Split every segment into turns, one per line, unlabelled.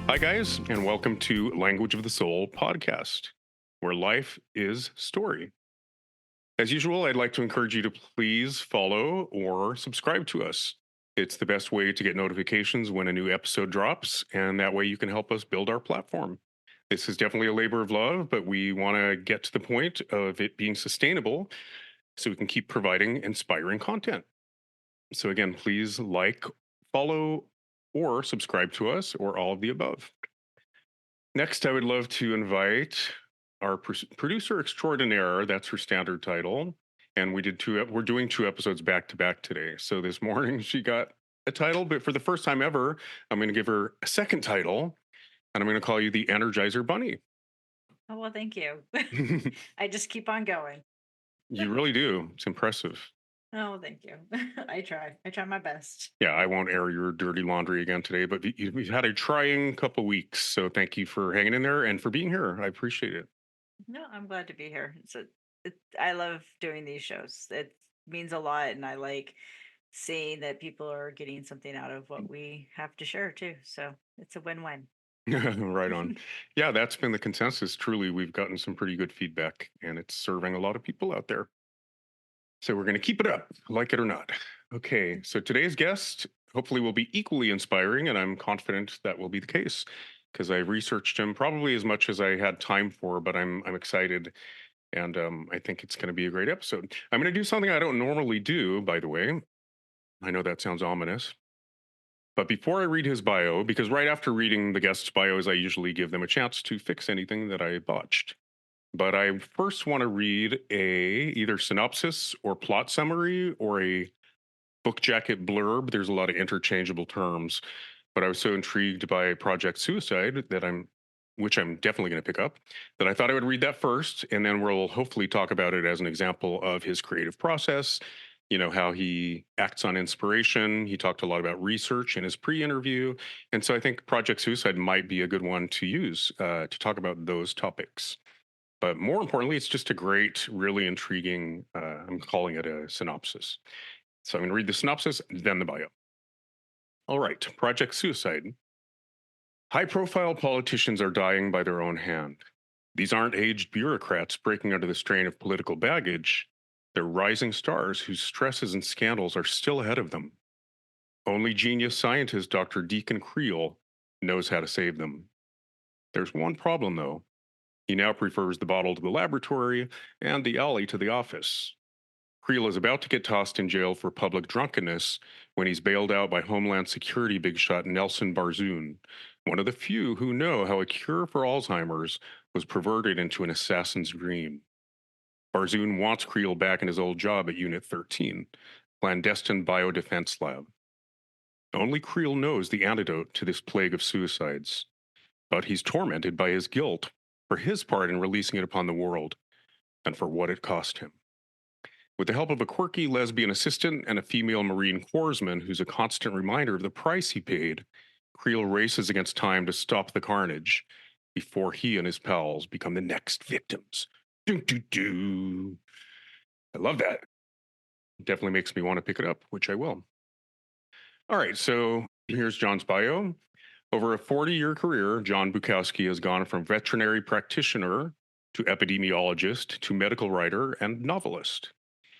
Hi, guys, and welcome to Language of the Soul podcast, where life is story. As usual, I'd like to encourage you to please follow or subscribe to us. It's the best way to get notifications when a new episode drops, and that way you can help us build our platform. This is definitely a labor of love, but we want to get to the point of it being sustainable so we can keep providing inspiring content. So, again, please like, follow, or subscribe to us, or all of the above. Next, I would love to invite our producer extraordinaire. That's her standard title. And we're doing two episodes back to back today. So this morning she got a title, but for the first time ever, I'm going to give her a second title, and I'm going to call you the Energizer Bunny.
Oh, well, thank you.
You
I just keep on going.
really do. It's impressive.
Oh, thank you. I try. I try my best.
Yeah, I won't air your dirty laundry again today, but you've had a trying couple weeks. So thank you for hanging in there and for being here. I appreciate it.
No, I'm glad to be here. I love doing these shows. It means a lot, and I like seeing that people are getting something out of what we have to share too. So it's a win-win.
Right on. Yeah, that's been the consensus. Truly, we've gotten some pretty good feedback, and it's serving a lot of people out there. So we're going to keep it up, like it or not. Okay, so today's guest hopefully will be equally inspiring, and I'm confident that will be the case because I researched him probably as much as I had time for, but I'm excited, and I think it's going to be a great episode. I'm going to do something I don't normally do, by the way. I know that sounds ominous. But before I read his bio, because right after reading the guest's bios, I usually give them a chance to fix anything that I botched. But I first want to read a either synopsis or plot summary or a book jacket blurb. There's a lot of interchangeable terms, but I was so intrigued by Project Suicide which I'm definitely going to pick up, that I thought I would read that first, and then we'll hopefully talk about it as an example of his creative process. You know, how he acts on inspiration. He talked a lot about research in his pre-interview, and so I think Project Suicide might be a good one to use to talk about those topics. But more importantly, it's just a great, really intriguing. I'm calling it a synopsis. So I'm going to read the synopsis, then the bio. All right, Project Suicide. High profile politicians are dying by their own hand. These aren't aged bureaucrats breaking under the strain of political baggage. They're rising stars whose stresses and scandals are still ahead of them. Only genius scientist Dr. Deacon Creel knows how to save them. There's one problem, though. He now prefers the bottle to the laboratory and the alley to the office. Creel is about to get tossed in jail for public drunkenness when he's bailed out by Homeland Security big shot Nelson Barzoon, one of the few who know how a cure for Alzheimer's was perverted into an assassin's dream. Barzoon wants Creel back in his old job at Unit 13, clandestine biodefense lab. Only Creel knows the antidote to this plague of suicides, but he's tormented by his guilt for his part in releasing it upon the world and for what it cost him. With the help of a quirky lesbian assistant and a female Marine corpsman who's a constant reminder of the price he paid, Creel races against time to stop the carnage before he and his pals become the next victims. Doo doo doo. I love that. Definitely makes me want to pick it up, which I will. All right, so here's John's bio. Over a 40-year career, John Bukowski has gone from veterinary practitioner to epidemiologist to medical writer and novelist.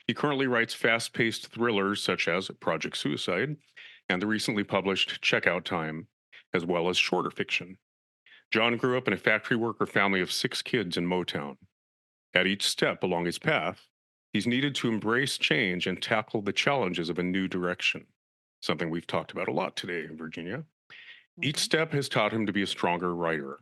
He currently writes fast paced thrillers such as Project Suicide and the recently published Checkout Time, as well as shorter fiction. John grew up in a factory worker family of 6 kids in Motown. At each step along his path, he's needed to embrace change and tackle the challenges of a new direction, something we've talked about a lot today, Virginia. Each
Mhm.
step has taught him to be a stronger writer.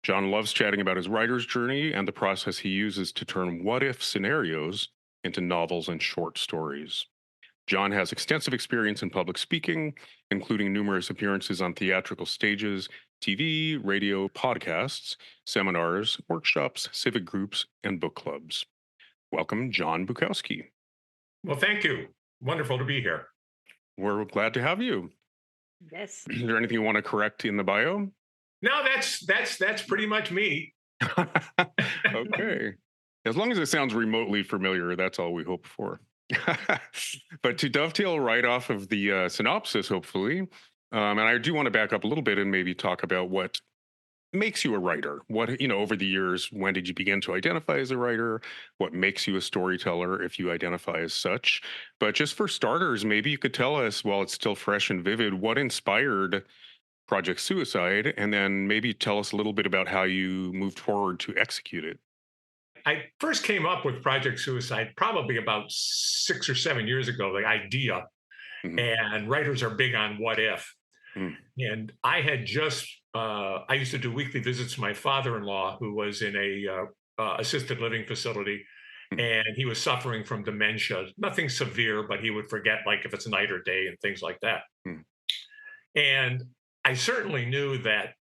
John loves chatting about his writer's journey and the process he uses to turn what if scenarios into novels and short stories. John has extensive experience in public speaking, including numerous appearances on theatrical stages, TV, radio, podcasts, seminars, workshops, civic groups, and book clubs. Welcome, John Bukowski.
Well, thank you. Wonderful to be here.
We're glad to have you.
Yes.
Is there anything you want to correct in the bio?
No, that's pretty much me.
Okay. As long as it sounds remotely familiar, that's all we hope for. But to dovetail right off of the synopsis, hopefully, And I do want to back up a little bit and maybe talk about what makes you a writer. What, over the years, when did you begin to identify as a writer? What makes you a storyteller if you identify as such? But just for starters, maybe you could tell us, while it's still fresh and vivid, what inspired Project Suicide, and then maybe tell us a little bit about how you moved forward to execute it.
I first came up with Project Suicide probably about 6 or 7 years ago, the idea.
Mhm.
And writers are big on what if.
Mm.
And I had just, I used to do weekly visits to my father in law, who was in a assisted living facility.
Mhm.
And he was suffering from dementia, nothing severe, but he would forget, like, if it's night or day and things like that.
Mm.
And I certainly knew that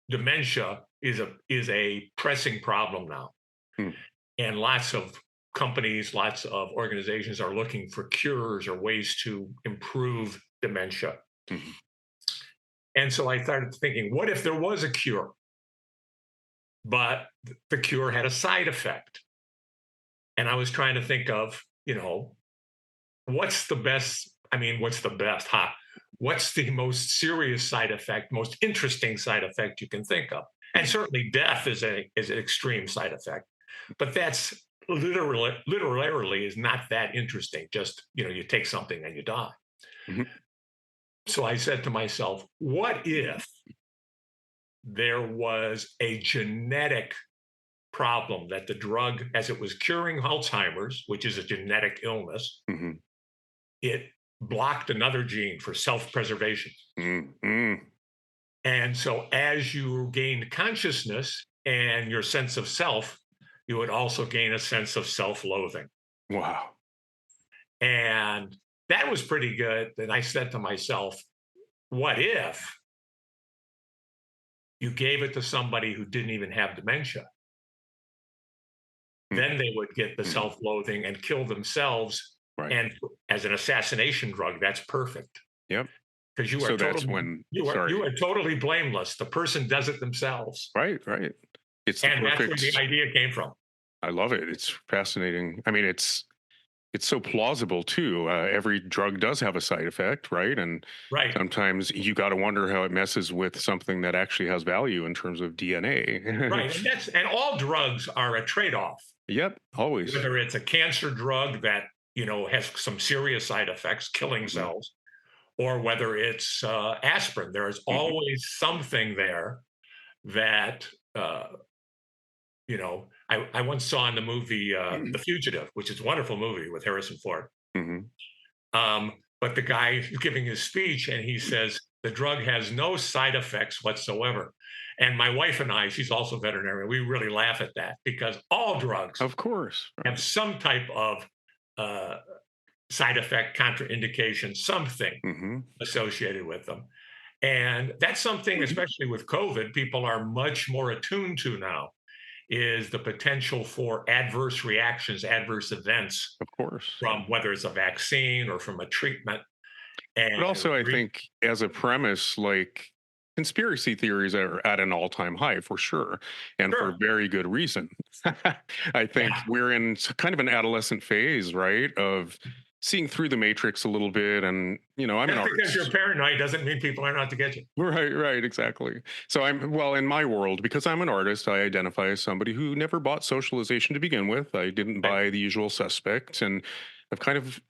dementia is a pressing problem now,
Mm.
and lots of companies, lots of organizations are looking for cures or ways to improve dementia.
Mhm.
And so I started thinking, what if there was a cure, but the cure had a side effect? And I was trying to think of, what's the best? I mean, what's the best? What's the most serious side effect, most interesting side effect you can think of? And
Mhm.
certainly death is an extreme side effect, but that's literally is not that interesting. Just, you take something and you die.
Mhm.
So I said to myself, what if there was a genetic problem that the drug, as it was curing Alzheimer's, which is a genetic illness,
Mhm.
it blocked another gene for self preservation.
Mm. Mm.
And so as you gained consciousness and your sense of self, you would also gain a sense of self loathing.
Wow.
And that was pretty good. And I said to myself, what if you gave it to somebody who didn't even have dementia?
Mm.
Then they would get the
Mhm.
self-loathing and kill themselves.
Right.
And as an assassination drug, that's perfect
Yep.
because you are
So that's
totally
when,
you
sorry.
are totally blameless. The person does it themselves,
Right. Right. It's the
and that's where the
perfect.
idea came from.
I love it. It's fascinating. I mean, it's so plausible too. Every drug does have a side effect, right? And
Right,
sometimes you got to wonder how it messes with something that actually has value in terms of DNA.
right, and all drugs are a trade-off.
Yep, always.
Whether it's a cancer drug that has some serious side effects, killing
Hmm.
cells, or whether it's aspirin, there is
Hmm.
always something there that uh, I once saw in the movie The Fugitive, which is a wonderful movie with Harrison Ford.
Hmm.
But the guy is giving his speech and he says the drug has no side effects whatsoever. And my wife and I, she's also a veterinarian, we really laugh at that because all drugs
Of course.
have some type of uh, side effect, contraindication, something
Hmm.
associated with them. And that's something, especially with COVID, people are much more attuned to now, is the potential for adverse reactions, adverse events
Of course. Yeah.
from whether it's a vaccine or from a treatment.
But
And
also, I think as a premise, like conspiracy theories are at an all-time high for sure, and for
sure,
very good reason. I think
yeah,
we're in kind of an adolescent phase, right, of seeing through the matrix a little bit. And I'm an
just because you're
artist.
paranoid doesn't mean people aren't out to get you.
Right, right, exactly. So well, in my world, because I'm an artist, I identify as somebody who never bought socialization to begin with. I didn't
Right.
buy the usual suspects, and I've kind of,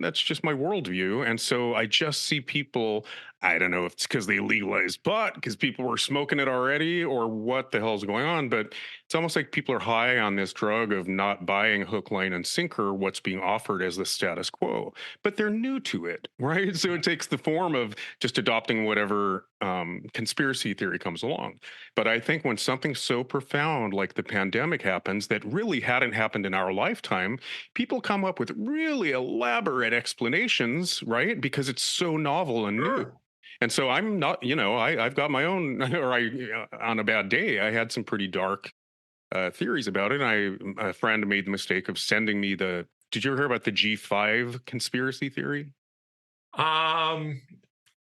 that's just my worldview. And so I just see people, I don't know if it's because they legalized pot, because people were smoking it already, or what the hell's going on, but it's almost like people are high on this drug of not buying hook, line, and sinker what's being offered as the status quo. But they're new to it, right? So it takes the form of just adopting whatever conspiracy theory comes along. But I think when something so profound like the pandemic happens that really hadn't happened in our lifetime, people come up with really elaborate explanations, right? Because it's so novel and new.
Sure.
And so I'm not, I've got my own, or on a bad day, I had some pretty dark theories about it. A friend made the mistake of sending me did you ever hear about the G5 conspiracy theory?
Um,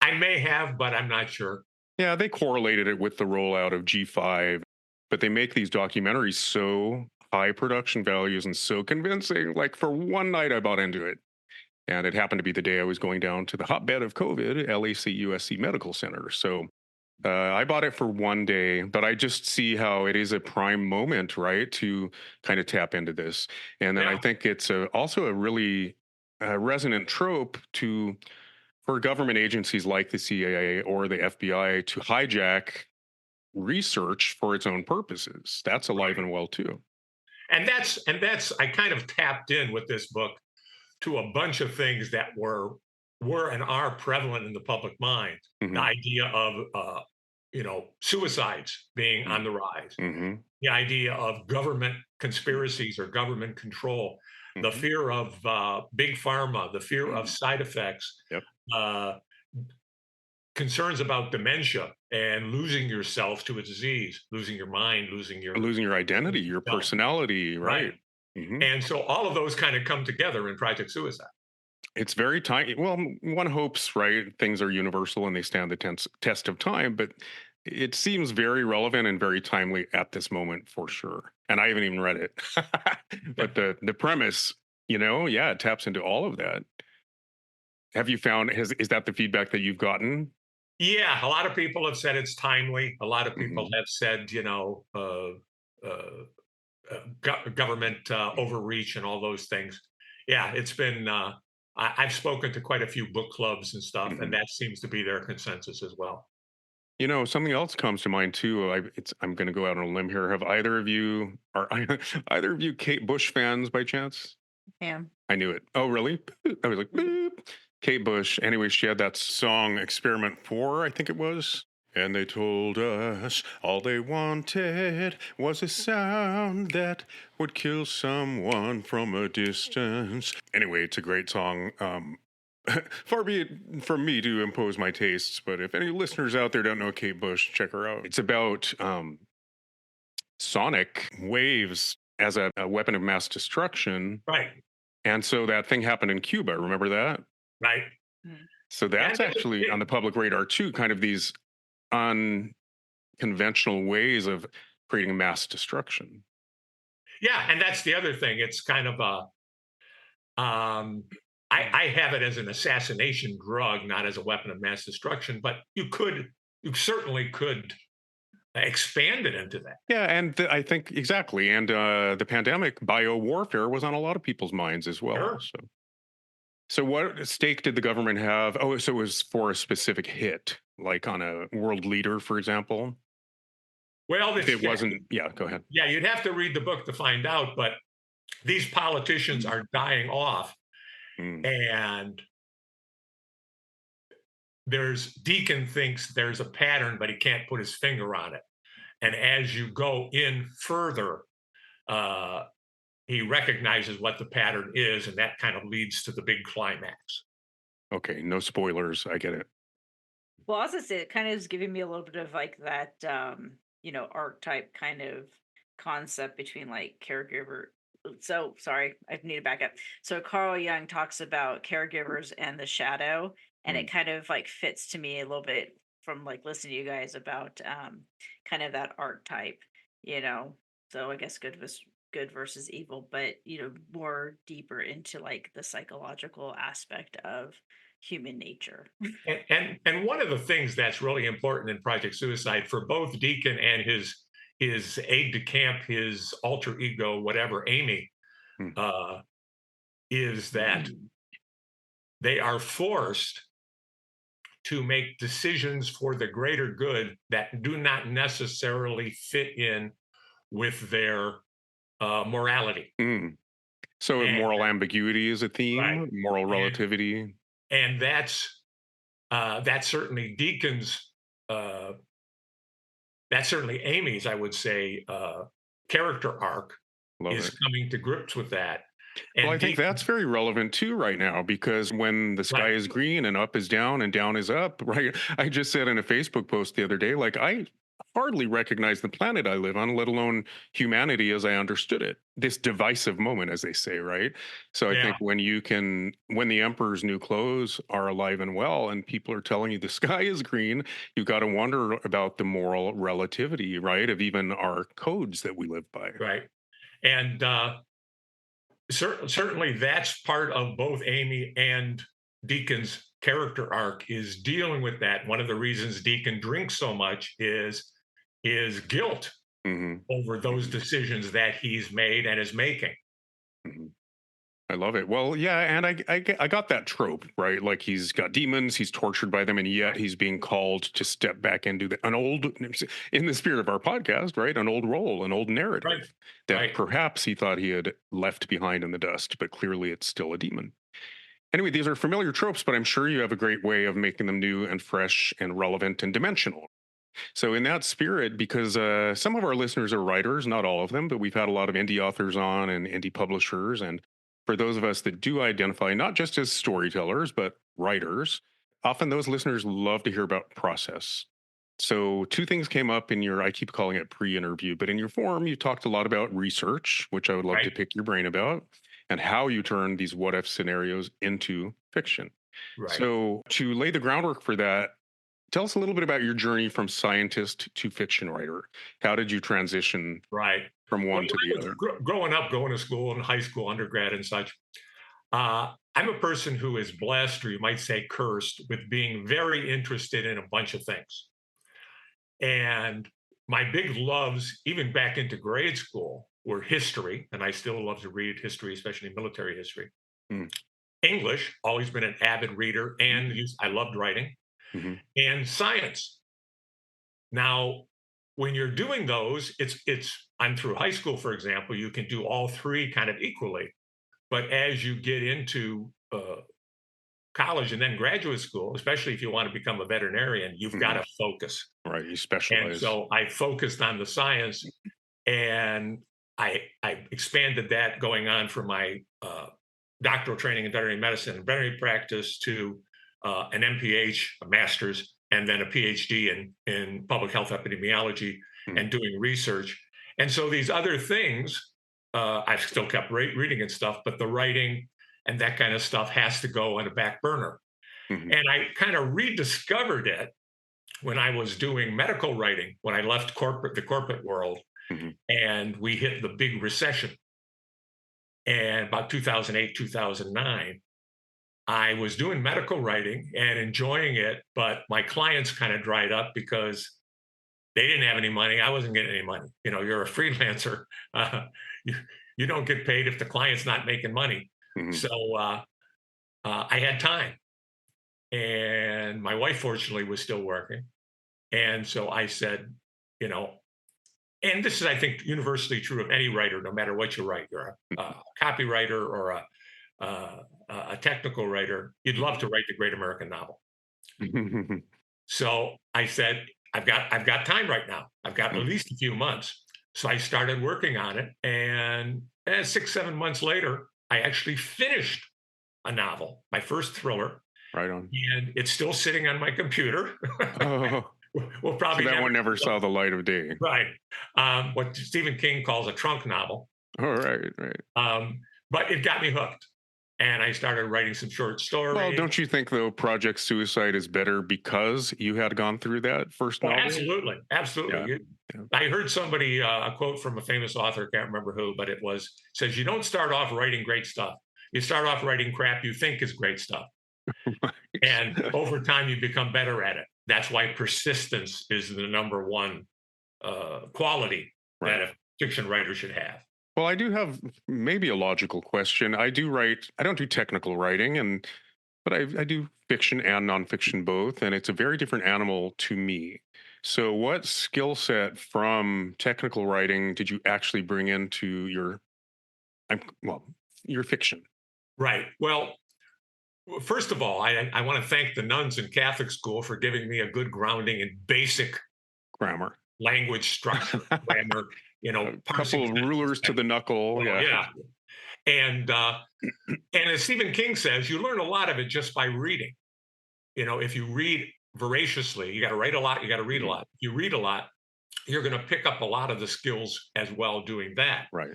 I may have, but I'm not sure.
Yeah, they correlated it with the rollout of G5, but they make these documentaries so high production values and so convincing. Like for one night, I bought into it. And it happened to be the day I was going down to the hotbed of COVID, LAC USC Medical Center. So I bought it for one day, but I just see how it is a prime moment, right, to kind of tap into this. And then I
Yeah.
think it's also a really resonant trope to for government agencies like the CIA or the FBI to hijack research for its own purposes. That's alive
Right.
and well too.
And that's I kind of tapped in with this book to a bunch of things that were and are prevalent in the public mind. The
Hmm.
idea of suicides being on the rise,
Hmm.
the idea of government conspiracies or government control, the
Hmm.
fear of big pharma, the fear of side effects,
Yep.
uh, concerns about dementia and losing yourself to a disease, losing your mind, losing your
Losing your identity, your
self.
personality,
Right.
right? Hmm.
And so all of those kind of come together in Project Suicide.
It's very tiny. Well, one hopes, right? Things are universal and they stand the test of time, but it seems very relevant and very timely at this moment for sure. And I haven't even read it, but the premise, yeah, it taps into all of that. Have you found is that the feedback that you've gotten?
Yeah, a lot of people have said it's timely. A lot of people
Hmm.
have said, government overreach and all those things. Yeah, it's been. I've spoken to quite a few book clubs and stuff, and
Hmm.
that seems to be their consensus as well.
Something else comes to mind too. I'm going to go out on a limb here. Have either of you are either of you Kate Bush fans by chance?
Yeah.
I knew it. Oh, really? I was like, boop. Kate Bush. Anyway, she had that song Experiment 4, I think it was. And they told us all they wanted was a sound that would kill someone from a distance. Anyway, it's a great song. Far be it from me to impose my tastes, but if any listeners out there don't know Kate Bush, check her out. It's about sonic waves as a weapon of mass destruction.
Right,
And so that thing happened in Cuba. Remember that?
right.
Mm.
So
And
that's actually on the public radar too, kind of these unconventional ways of creating mass destruction.
yeah, and that's the other thing. It's kind of a. I have it as an assassination drug, not as a weapon of mass destruction. But you certainly could expand it into that.
Yeah, and I think exactly. And the pandemic, bio warfare was on a lot of people's minds as well.
Sure.
So what stake did the government have? Oh, so it was for a specific hit, like on a world leader, for example.
Well,
If
this
it wasn't, yeah, go ahead.
yeah, you'd have to read the book to find out. But these politicians are dying off,
Mm,
and there's Deacon thinks there's a pattern, but he can't put his finger on it. And as you go in further, uh, he recognizes what the pattern is, and that kind of leads to the big climax.
okay, no spoilers. I get it.
Well, as I say, it kind of is giving me a little bit of like that, archetype kind of concept between like caregiver. So sorry, I need to back up. So Carl Jung talks about caregivers and the shadow, and it
Mm,
kind of like fits to me a little bit from like listening to you guys about kind of that archetype, you know. So I guess good versus evil, but more deeper into like the psychological aspect of human nature.
And one of the things that's really important in Project Suicide for both Deacon and his aide de camp, his alter ego, whatever, Amy,
mm.
uh, is that they are forced to make decisions for the greater good that do not necessarily fit in with their morality.
Mm. So
And
moral ambiguity is a
right,
theme, moral
and
relativity.
and that's certainly Deacon's. That's certainly Amy's, I would say, character arc
Love
is
it.
coming to grips with that.
Well,
And
I think
Deacon,
that's very relevant too right now because when the
right?
sky is green and up is down and down is up, right? I just said in a Facebook post the other day, like I hardly recognize the planet I live on, let alone humanity as I understood it. This divisive moment, as they say, right? So I
Yeah,
think when the emperor's new clothes are alive and well and people are telling you the sky is green, you've got to wonder about the moral relativity, right? Of even our codes that we live by.
right. And certainly that's part of both Amy and Deacon's character arc is dealing with that. One of the reasons Deacon drinks so much is guilt
Hmm.
over those
Hmm.
decisions that he's made and is making.
Hmm. I love it. Well, yeah, and I got that trope, right? Like he's got demons, he's tortured by them, and yet he's being called to step back into an old, in the spirit of our podcast, right? An old role, an old
Right.
narrative that
Right.
perhaps he thought he had left behind in the dust, but clearly it's still a demon. Anyway, these are familiar tropes, but I'm sure you have a great way of making them new and fresh and relevant and dimensional. So, in that spirit, because some of our listeners are writers, not all of them, but we've had a lot of indie authors on and indie publishers. And for those of us that do identify not just as storytellers, but writers, often those listeners love to hear about process. So, two things came up in your, I keep calling it pre interview, but in your form, you talked a lot about research, which I would love to
Right.
pick your brain about, and how you turn these what if scenarios into fiction.
Right.
So, to lay the groundwork for that, tell us a little bit about your journey from scientist to fiction writer. How did you transition
Right.
from
Well,
one to the
I was
other?
growing up, going to school in high school, undergrad, and such. I'm a person who is blessed, or you might say cursed, with being very interested in a bunch of things. And my big loves, even back into grade school, were history, and I still love to read history, especially military history.
Mm.
English, always been an avid reader, and I loved writing,
Mm-hmm.
and science. Now, when you're doing those, it's I'm through high school, for example, you can do all three kind of equally. But as you get into college and then graduate school, especially if you want to become a veterinarian, you've got
Mm-hmm.
to focus.
Right. You
And
specialize.
so I focused on the science, and I expanded that going on from my doctoral training in veterinary medicine and veterinary practice to an MPH, a master's, and then a PhD in public health epidemiology
Mm.
and doing research. And so these other things, I've still kept reading and stuff, but the writing and that kind of stuff has to go on a back burner.
Mm-hmm.
And I kind of rediscovered it when I was doing medical writing, when I left the corporate world,
Mm-hmm.
and we hit the big recession. And about 2008, 2009, I was doing medical writing and enjoying it, but my clients kind of dried up because they didn't have any money. I wasn't getting any money. You know, you're a freelancer. Uh, you, you don't get paid if the client's not making money.
Mm-hmm.
So I had time. And my wife, fortunately, was still working. And so I said, you know, and this is, I think, universally true of any writer, no matter what you write. You're a copywriter or a technical writer. You'd love to write the great American novel.
Mm-hmm.
So I said, I've got time right now. I've got at least a few months. So I started working on it, and 6, 7 months later, I actually finished a novel, my first thriller,
Right on.
and it's still sitting on my computer.
Oh,
We'll
so
probably
that
never
one never saw the light of day.
right. What Stephen King calls a trunk novel.
Oh, right, right.
But it got me hooked, and I started writing some short
Well,
stories.
don't you think though Project Suicide is better because you had gone through that first
Oh,
novel?
absolutely, absolutely.
Yeah. Yeah.
I heard somebody a quote from a famous author, can't remember who, but it says you don't start off writing great stuff. You start off writing crap you think is great stuff, and over time you become better at it. That's why persistence is the number one quality that
Right.
a fiction writer should have.
Well, I do have maybe a logical question. I do write, I don't do technical writing, but I do fiction and nonfiction both, and it's a very different animal to me. So, what skill set from technical writing did you actually bring into well, your fiction?
Right. Well, first of all, I want to thank the nuns in Catholic school for giving me a good grounding in basic
Grammar.
language structure, grammar,
A
parsing
couple of rulers to
sentences.
the knuckle.
Well,
Yeah.
yeah. And as Stephen King says, you learn a lot of it just by reading. If you read voraciously, you got to write a lot, you got to read a
Mhm.
lot. If you read a lot, you're going to pick up a lot of the skills as well doing that.
Right.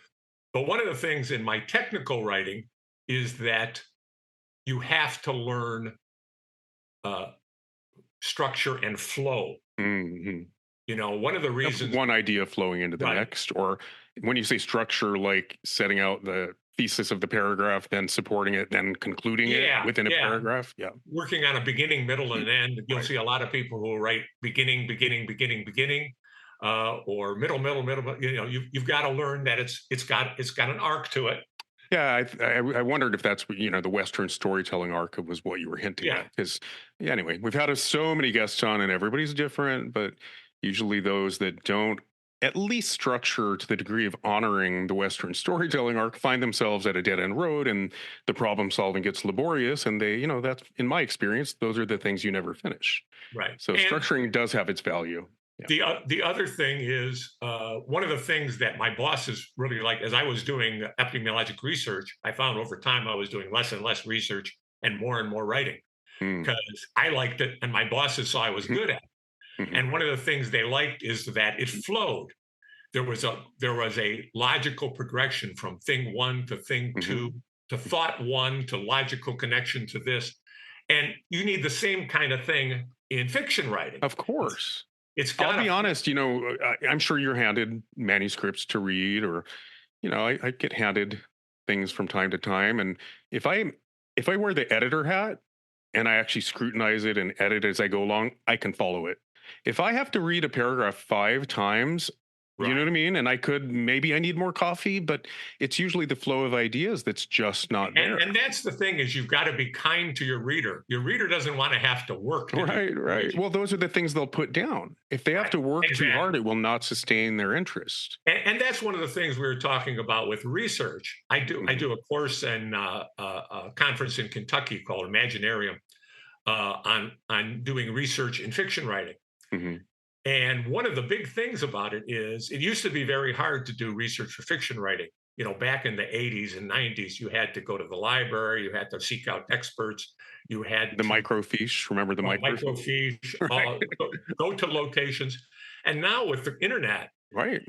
But one of the things in my technical writing is that you have to learn uh, structure and flow.
Hmm.
One of the reasons,
One idea flowing into the
right?
next, or when you say structure, like setting out the thesis of the paragraph, then supporting it, then concluding it
Yeah,
within a
yeah.
paragraph. Yeah.
Working on a beginning, middle, and end. You'll
Right.
see a lot of people who write beginning, beginning, beginning, beginning, or middle, middle, middle. You know, you've got to learn that it's got an arc to it.
Yeah, I wondered if that's what, the Western storytelling arc was what you were hinting
Yeah,
at. Because, yeah, anyway, we've had so many guests on, and everybody's different, but usually those that don't at least structure to the degree of honoring the Western storytelling arc find themselves at a dead end road, and the problem solving gets laborious. And that's in my experience, those are the things you never finish.
right.
So
And
structuring does have its value. Yeah.
the other thing is one of the things that my bosses really liked as I was doing epidemiologic research. I found over time I was doing less and less research and more writing
Mm.
because I liked it, and my bosses saw I was
Mhm.
good at it.
Mhm.
And one of the things they liked is that it flowed. There was a logical progression from thing one to thing
Mhm.
two to thought one to logical connection to this. And you need the same kind of thing in fiction writing.
Of
It's
course.
it's
I'll
got
be
to
honest, I'm sure you're handed manuscripts to read, or, I get handed things from time to time. And if I if I wear the editor hat and I actually scrutinize it and edit as I go along, I can follow it. If I have to read a paragraph 5 times, you know what
right.
I mean? And maybe I need more coffee, but it's usually the flow of ideas that's just not
And
there.
and that's the thing is you've got to be kind to your reader. Your reader doesn't want to have to work to do
Right, right.
information.
Well, those are the things they'll put down. If they have
Right.
to work too hard,
Exactly.
it will not sustain their interest.
And that's one of the things we were talking about with research. I
Hmm.
do a course and a conference in Kentucky called Imaginarium on doing research in fiction writing.
Hmm.
And one of the big things about it is it used to be very hard to do research for fiction writing. You know, back in the 80s and 90s, you had to go to the library, you had to seek out experts, you had
The
to
microfiche, remember the microfiche?
microfiche,
Right.
go to locations. And now with the internet,
Right.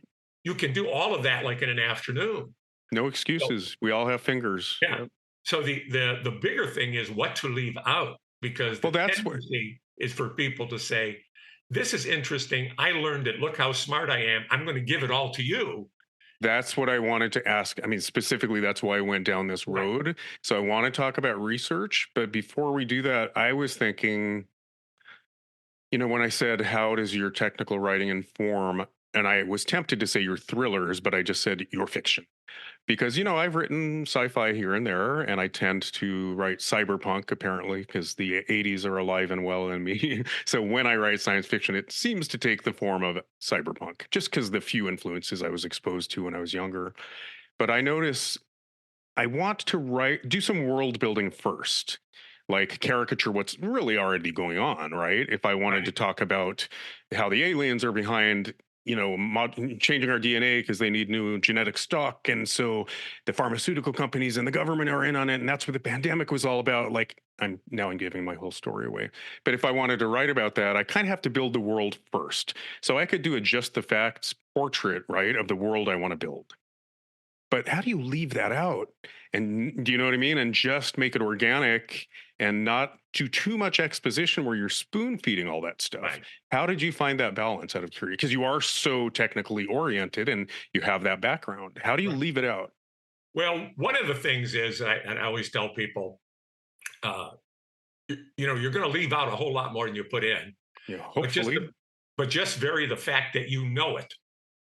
you can do all of that like in an afternoon.
No
So,
excuses. We all have fingers.
yeah.
Yep.
So the bigger thing is what to leave out because
Well,
the
that's what
tendency is for people to say, "This is interesting. I learned it. Look how smart I am. I'm going to give it all to you."
that's what I wanted to ask. I mean, specifically, that's why I went down this
Right.
road. So I want to talk about research, but before we do that, I was thinking, when I said, how does your technical writing inform? And I was tempted to say your thrillers, but I just said your fiction. Because I've written sci-fi here and there, and I tend to write cyberpunk apparently because the 80s are alive and well in me. So when I write science fiction, it seems to take the form of cyberpunk, just because the few influences I was exposed to when I was younger. But I notice I want to do some world building first, like caricature what's really already going on, right? If I wanted to
Right.
talk about how the aliens are behind, changing our DNA because they need new genetic stock. And so the pharmaceutical companies and the government are in on it. And that's what the pandemic was all about. Like, I'm giving my whole story away. But if I wanted to write about that, I kind of have to build the world first. So I could do a just the facts portrait, right, of the world I want to build. But how do you leave that out? And do you know what I mean? And just make it organic and not do too much exposition where you're spoon feeding all that stuff.
Right.
How did you find that balance out of curiosity? Because you are so technically oriented and you have that background. How do you
Right.
leave it out?
Well, one of the things is, and I always tell people, uh, you're going to leave out a whole lot more than you put in, but just
Hopefully.
just vary the fact that you know it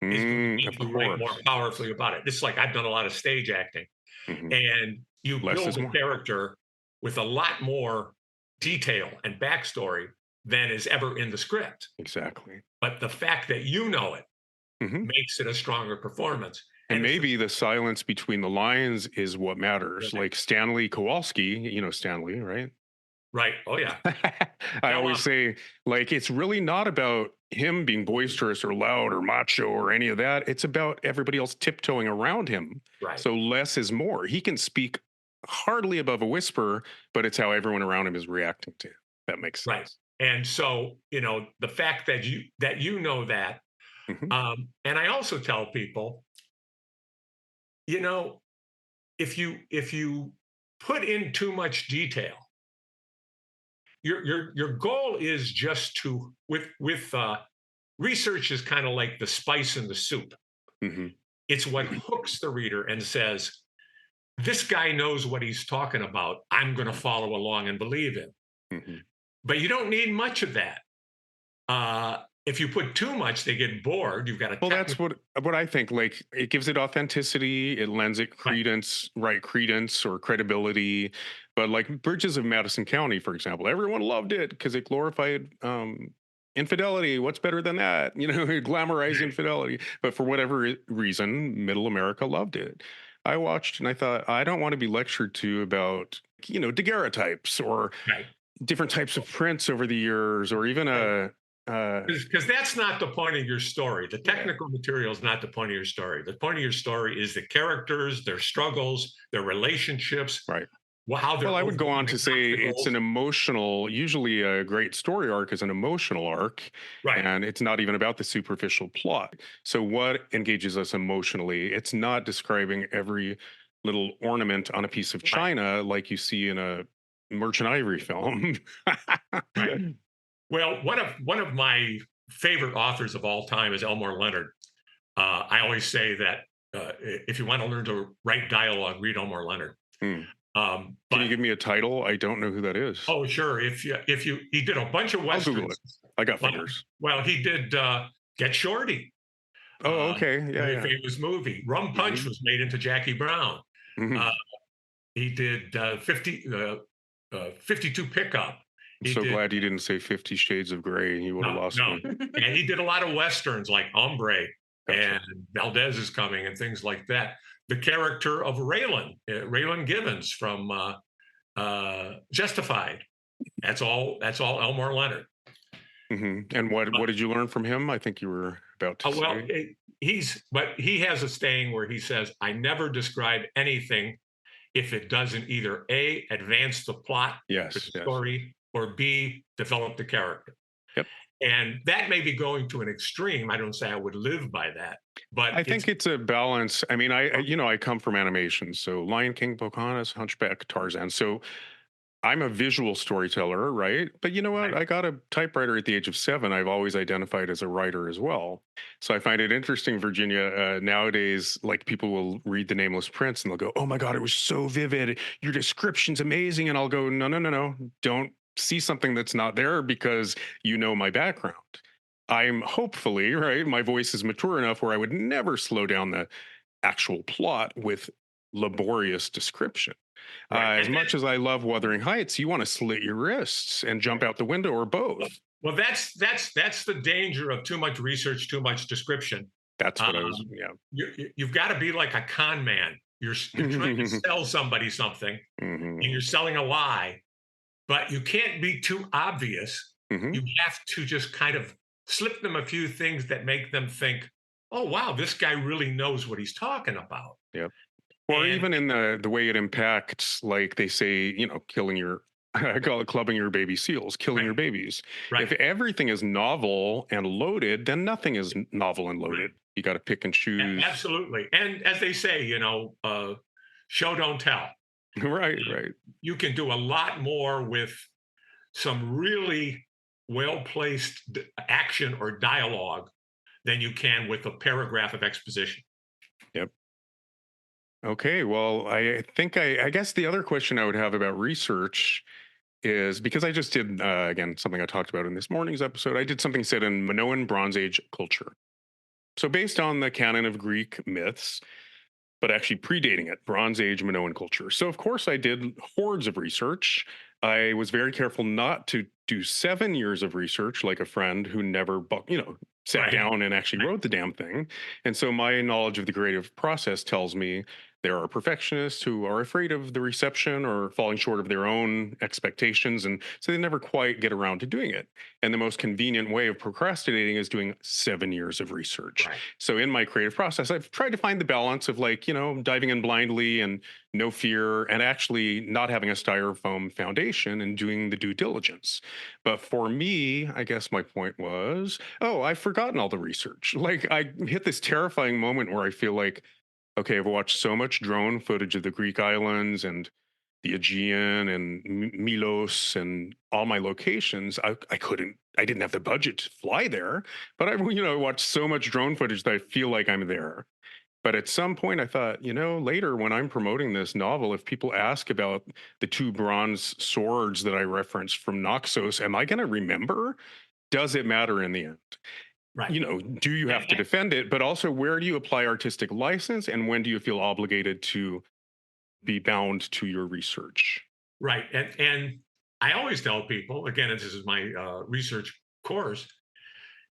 is going to
Of
make you write more
course.
powerfully about it. It's like I've done a lot of stage acting,
Mhm.
and you
Less
build
is
a
more.
character with a lot more detail and backstory than is ever in the script.
Exactly.
But the fact that you know it
Hmm.
makes it a stronger performance.
And
And it's
maybe the silence between the lines is what matters.
right.
Like Stanley Kowalski, Stanley, right?
Right. Oh yeah.
I
Now,
always say, like, it's really not about him being boisterous or loud or macho or any of that. It's about everybody else tiptoeing around him.
right.
So less is more. He can speak hardly above a whisper, but it's how everyone around him is reacting to. That makes
Right.
sense.
And so, the fact that you know that,
Hmm.
and I also tell people, you know, if you put in too much detail, your goal is just to with research is kind of like the spice in the soup.
Hmm.
It's what hooks the reader and says, this guy knows what he's talking about. I'm going to follow along and believe him.
Mhm.
But you don't need much of that. If you put too much, they get bored. You've got a
Well, that's
technical.
what I think. Like, it gives it authenticity, it lends it
Right,
credence, right? Credence or credibility. But like Bridges of Madison County, for example, everyone loved it because it glorified infidelity. What's better than that? You know, it glamorized
right,
infidelity. But for whatever reason, Middle America loved it. I watched and I thought, I don't want to be lectured to about, daguerreotypes or
right.
different types of prints over the years, or even uh,
Because that's not the point of your story. The
yeah,
technical material is not the point of your story. The point of your story is the characters, their struggles, their relationships,
right.
how
Well,
they're
I would go on
overcoming
to say it's
obstacles.
an emotional, usually a great story arc is an emotional arc,
Right,
and it's not even about the superficial plot. So, what engages us emotionally? It's not describing every little ornament on a piece of
right,
china like you see in a Merchant Ivory film.
right. Well, one of my favorite authors of all time is Elmore Leonard. I always say that if you want to learn to write dialogue, read Elmore Leonard.
Hmm. Can
But
you give me a title? I don't know who that is.
oh, sure, if you he did a bunch of
I'll Google it.
westerns.
I got
Well,
fingers.
well, he did Get Shorty,
Oh, okay. Yeah,
very
yeah.
famous movie. Rum Punch
Hmm.
was made into Jackie Brown. Uh,
Hmm.
he did 52 Pickup.
I'm
He
so
did
glad you didn't say 50 Shades of Grey. You would have
no,
lost
no,
me.
and he did a lot of westerns like Hombre
Gotcha.
and Valdez is Coming and things like that. The character of Raylan Givens from Justified. That's all Elmore Leonard.
And what
But,
what did you learn from him? I think you were about to
well,
say.
he has a saying where he says, "I never describe anything if it doesn't either A, advance the plot to the
Yes, yes.
story, or B, develop the character."
Yep.
And that may be going to an extreme. I don't say I would live by that, but
I think it's a balance. I mean, I come from animation, so Lion King, Pocahontas, Hunchback, Tarzan. So I'm a visual storyteller, right? But you know what?
right,
I got a typewriter at the age of 7. I've always identified as a writer as well. So I find it interesting, Virginia. Nowadays, like people will read The Nameless Prince and they'll go, "Oh my God, it was so vivid. Your description's amazing." And I'll go, "No, no, no, no. Don't see something that's not there because you know my background." I'm hopefully, right? My voice is mature enough where I would never slow down the actual plot with laborious description.
right.
As much as I love Wuthering Heights, you want to slit your wrists and jump out the window or both.
Well, that's the danger of too much research, too much description.
That's what I was,
Um,
yeah.
you've got to be like a con man. You're trying to sell somebody something, and
Hmm.
you're selling a lie, but you can't be too obvious.
Hmm.
You have to just kind of slip them a few things that make them think, "Oh, wow, this guy really knows what he's talking about."
Yep. Or
And
even in the way it impacts, like they say, killing your, I call it clubbing your baby seals, killing
right,
your babies. If
right,
everything is novel and loaded, then nothing is novel and
right.
loaded. You got to pick and choose.
Absolutely. And as they say, show don't tell.
Right, right.
You can do a lot more with some really well placed action or dialogue than you can with a paragraph of exposition.
Yep. Okay. Well, I think I guess the other question I would have about research is because I just did, again, something I talked about in this morning's episode. I did something set in Minoan Bronze Age culture. So, based on the canon of Greek myths, but actually predating it, Bronze Age Minoan culture. So, of course, I did hordes of research. I was very careful not to do 7 years of research like a friend who never, sat
Right.
down and actually
Right.
wrote the damn thing. And so, my knowledge of the creative process tells me there are perfectionists who are afraid of the reception or falling short of their own expectations. And so they never quite get around to doing it. And the most convenient way of procrastinating is doing 7 years of research.
Right.
So in my creative process, I've tried to find the balance of like, diving in blindly and no fear and actually not having a styrofoam foundation and doing the due diligence. But for me, I guess my point was, oh, I've forgotten all the research. Like I hit this terrifying moment where I feel like, okay, I've watched so much drone footage of the Greek islands and the Aegean and Milos and all my locations. I didn't have the budget to fly there, but I watched so much drone footage that I feel like I'm there. But at some point, I thought, later when I'm promoting this novel, if people ask about the two bronze swords that I referenced from Naxos, am I going to remember? Does it matter in the end?
Right.
Do you have to defend it? But also, where do you apply artistic license, and when do you feel obligated to be bound to your research?
Right. And I always tell people, again, this is my research course,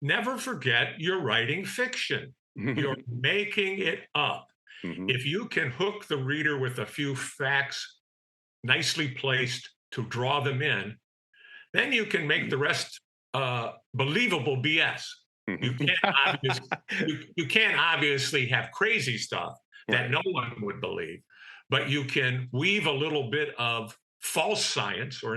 never forget you're writing fiction. You're making it up.
Mhm.
If you can hook the reader with a few facts nicely placed to draw them in, then you can make the rest believable BS. You
Mhm.
can't you can't obviously have crazy stuff that
Right.
no one would believe, but you can weave a little bit of false science, or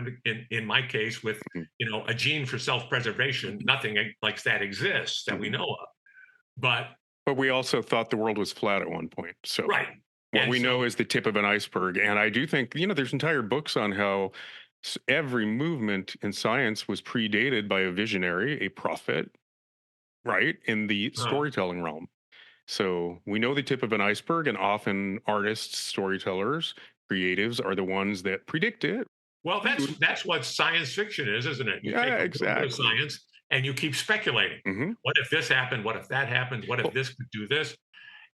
in my case, with
Mhm.
a gene for self-preservation. Nothing like that exists that we
Mhm.
know of. But
But we also thought the world was flat at one point. So
right,
what
and
we
so
know is the tip of an iceberg. And I do think, there's entire books on how every movement in science was predated by a visionary, a prophet, right, in the
uh,
storytelling realm. So we know the tip of an iceberg, and often artists, storytellers, creatives are the ones that predict it.
well, that's what science fiction is, isn't it? You take
Yeah,
a little bit of
exactly.
science and you keep speculating.
Hmm.
What if this happened? What if that happened? What if
Well,
this could do this?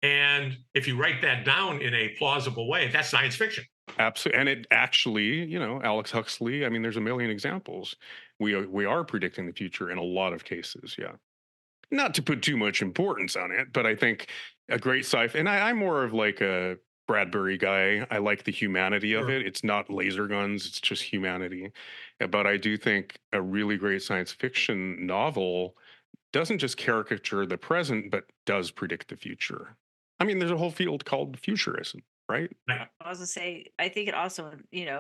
And if you write that down in a plausible way, that's science fiction.
absolutely. And it actually, Alex Huxley, I mean, there's a million examples. We are predicting the future in a lot of cases. Yeah. Not to put too much importance on it, but I think a great sci-fi, and I'm more of like a Bradbury guy. I like the humanity of
Sure.
it. It's not laser guns, it's just humanity. But I do think a really great science fiction novel doesn't just caricature the present, but does predict the future. I mean, there's a whole field called futurism, right?
Right.
I was gonna say, I think it also, even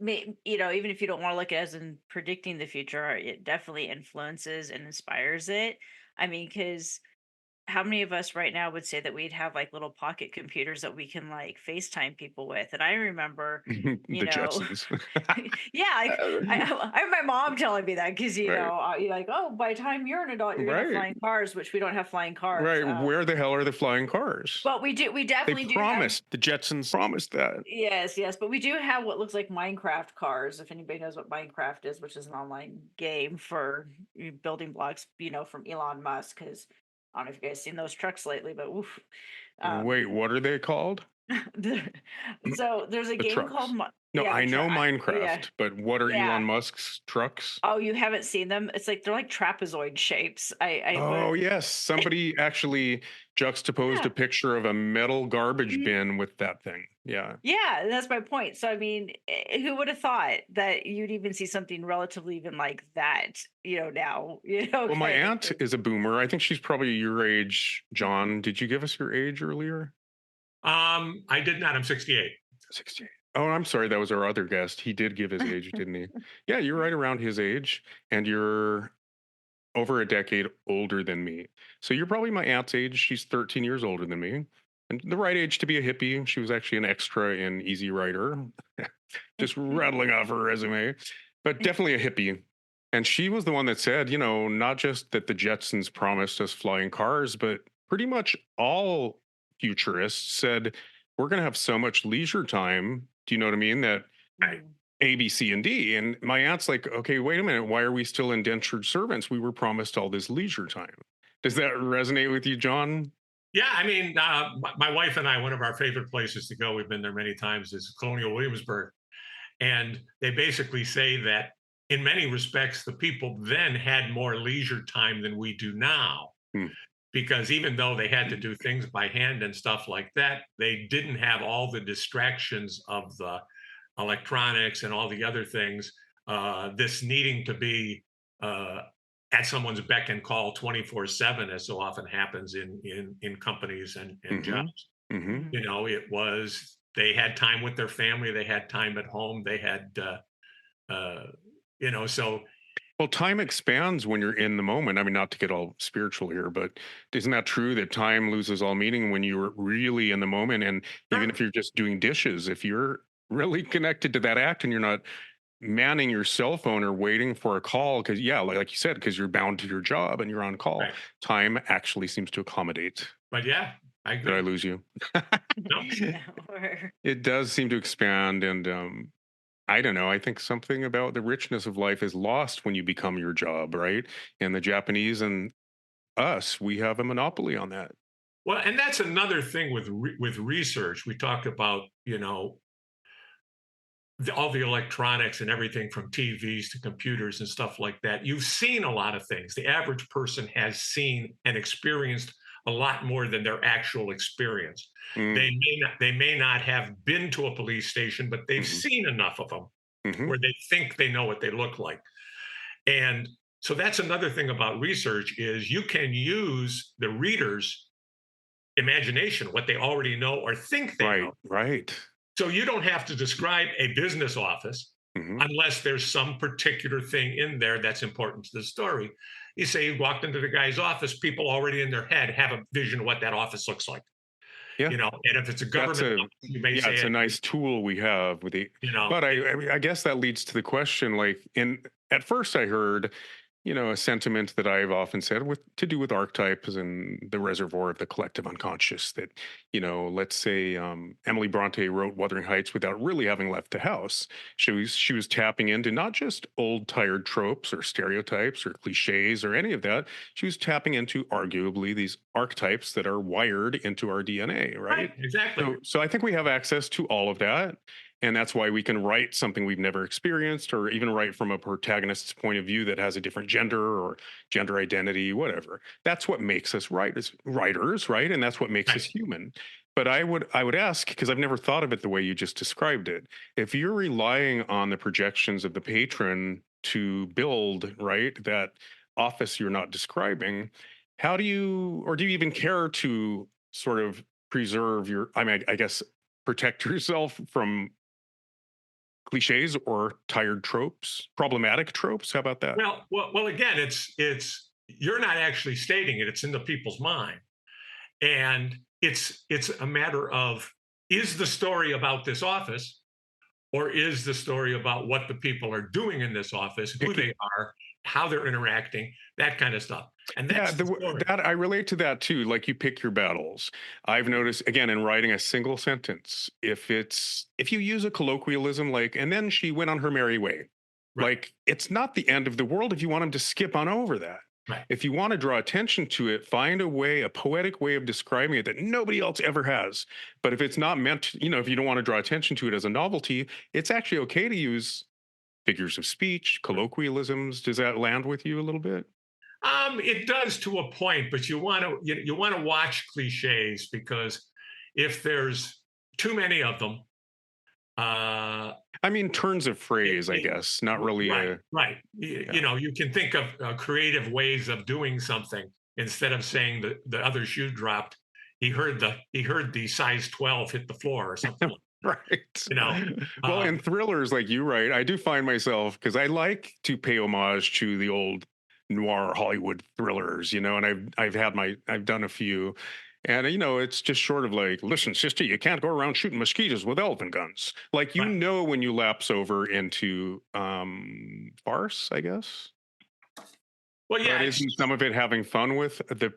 if you don't want to look at it as in predicting the future, it definitely influences and inspires it. I mean, because how many of us right now would say that we'd have like little pocket computers that we can like FaceTime people with? And I remember, you
The
know,
Jetsons.
yeah, I remember my mom telling me that because
Right.
you're like, oh, by the time you're an adult, you're gonna have
Right.
flying cars, which we don't have flying cars.
Right. Where the hell are the flying cars?
But we
They
definitely do have.
promised, the Jetsons promised that.
Yes, yes, but we do have what looks like Minecraft cars. If anybody knows what Minecraft is, which is an online game for building blocks, from Elon Musk. Because I don't know if you guys seen those trucks lately, but oof. Um,
Wait, what are they called?
so there's a
The
game called
trucks. No, I know
Yeah,
Minecraft, but what are
yeah.
Elon Musk's trucks?
Oh, you haven't seen them? It's like they're like trapezoid shapes. I
Oh,
would.
yes. Somebody actually juxtaposed a
Yeah.
picture of a metal garbage bin with that thing. Yeah.
Yeah, that's my point. So I mean, who would have thought that you'd even see something relatively even like that, now,
Well, my
okay.
aunt is a boomer. I think she's probably your age, John. Did you give us your age earlier?
I did not. I'm 68.
68. Oh, I'm sorry. That was our other guest. He did give his age, didn't he? Yeah, you're right around his age, and you're over a decade older than me. So you're probably my aunt's age. She's 13 years older than me. And the right age to be a hippie. She was actually an extra in Easy Rider, just rattling off her resume, but definitely a hippie. And she was the one that said, not just that the Jetsons promised us flying cars, but pretty much all futurists said, we're going to have so much leisure time. Do you know what I mean? That
Right.
A, B, C, and D. And my aunt's like, okay, wait a minute. Why are we still indentured servants? We were promised all this leisure time. Does that resonate with you, John?
Yeah, I mean, my wife and I, one of our favorite places to go, we've been there many times, is Colonial Williamsburg. And they basically say that in many respects, the people then had more leisure time than we do now.
Hmm.
Because even though they had to do things by hand and stuff like that, they didn't have all the distractions of the electronics and all the other things. This needing to be uh, at someone's beck and call 24/7, as so often happens in companies and
Mm-hmm.
jobs.
Mm-hmm.
It was, they had time with their family, they had time at home, they had so
Well, time expands when you're in the moment. I mean, not to get all spiritual here, but isn't that true that time loses all meaning when you're really in the moment? And even
sure,
if you're just doing dishes, if you're really connected to that act and you're not manning your cell phone or waiting for a call, because, yeah, like you said, because you're bound to your job and you're on call,
right.
time actually seems to accommodate.
But yeah, I
Did I
agree.
lose you?
No.
No, or
It does seem to expand, and I don't know. I think something about the richness of life is lost when you become your job, right? And the Japanese and us, we have a monopoly on that.
Well, and that's another thing with with research. We talked about, all the electronics and everything from TVs to computers and stuff like that. You've seen a lot of things. The average person has seen and experienced a lot more than their actual experience.
Mm,
They may not have been to a police station, but they've
hmm
seen enough of them
hmm
where they think they know what they look like. And so that's another thing about research is you can use the reader's imagination, what they already know or think they know.
Right, right.
So you don't have to describe a business office
hmm
unless there's some particular thing in there that's important to the story. You say you walked into the guy's office, people already in their head have a vision of what that office looks like.
Yeah,
And if it's a
that's
government
a
office, you may
yeah,
say
it's a
it,
nice tool we have with the.
you know,
But
it,
I guess that leads to the question, like, in at first I heard a sentiment that I've often said with to do with archetypes and the reservoir of the collective unconscious that, let's say Emily Bronte wrote Wuthering Heights without really having left the house. She was tapping into not just old tired tropes or stereotypes or cliches or any of that. She was tapping into arguably these archetypes that are wired into our DNA,
right,
right?
exactly.
So I think we have access to all of that. And that's why we can write something we've never experienced, or even write from a protagonist's point of view that has a different gender or gender identity, whatever. That's what makes us writers, right? And that's what makes
Right.
us human. But I would ask, because I've never thought of it the way you just described it. If you're relying on the projections of the patron to build, right, that office you're not describing, how do you, or do you even care to sort of preserve your, I mean, I guess protect yourself from cliches or tired tropes, problematic tropes? How about that?
Well, again, it's you're not actually stating it; it's in the people's mind, and it's a matter of is the story about this office or is the story about what the people are doing in this office, who
Picky.
they are, how they're interacting, that kind of stuff. And
Yeah,
that's the story.
that I relate to that too. Like you pick your battles. I've noticed again in writing a single sentence, if you use a colloquialism like, and then she went on her merry way,
Right,
like it's not the end of the world if you want them to skip on over that.
right.
If you want to draw attention to it, find a way, a poetic way of describing it that nobody else ever has. But if it's not meant, if you don't want to draw attention to it as a novelty, it's actually okay to use figures of speech, colloquialisms. Does that land with you a little bit?
It does to a point, but you want to watch cliches because if there's too many of them, uh,
I mean, turns of phrase, I
it
guess, not really
right,
a,
right.
yeah.
You can think of creative ways of doing something instead of saying the other shoe dropped. He heard the size 12 hit the floor or something.
Right.
You know,
Well,
um,
in thrillers like you write, I do find myself, because I like to pay homage to the old noir Hollywood thrillers, and I've done a few. And it's just short of like, listen, sister, you can't go around shooting mosquitoes with elephant guns. Like
right.
when you lapse over into farce, I guess.
Well, yeah,
But isn't some of it having fun with the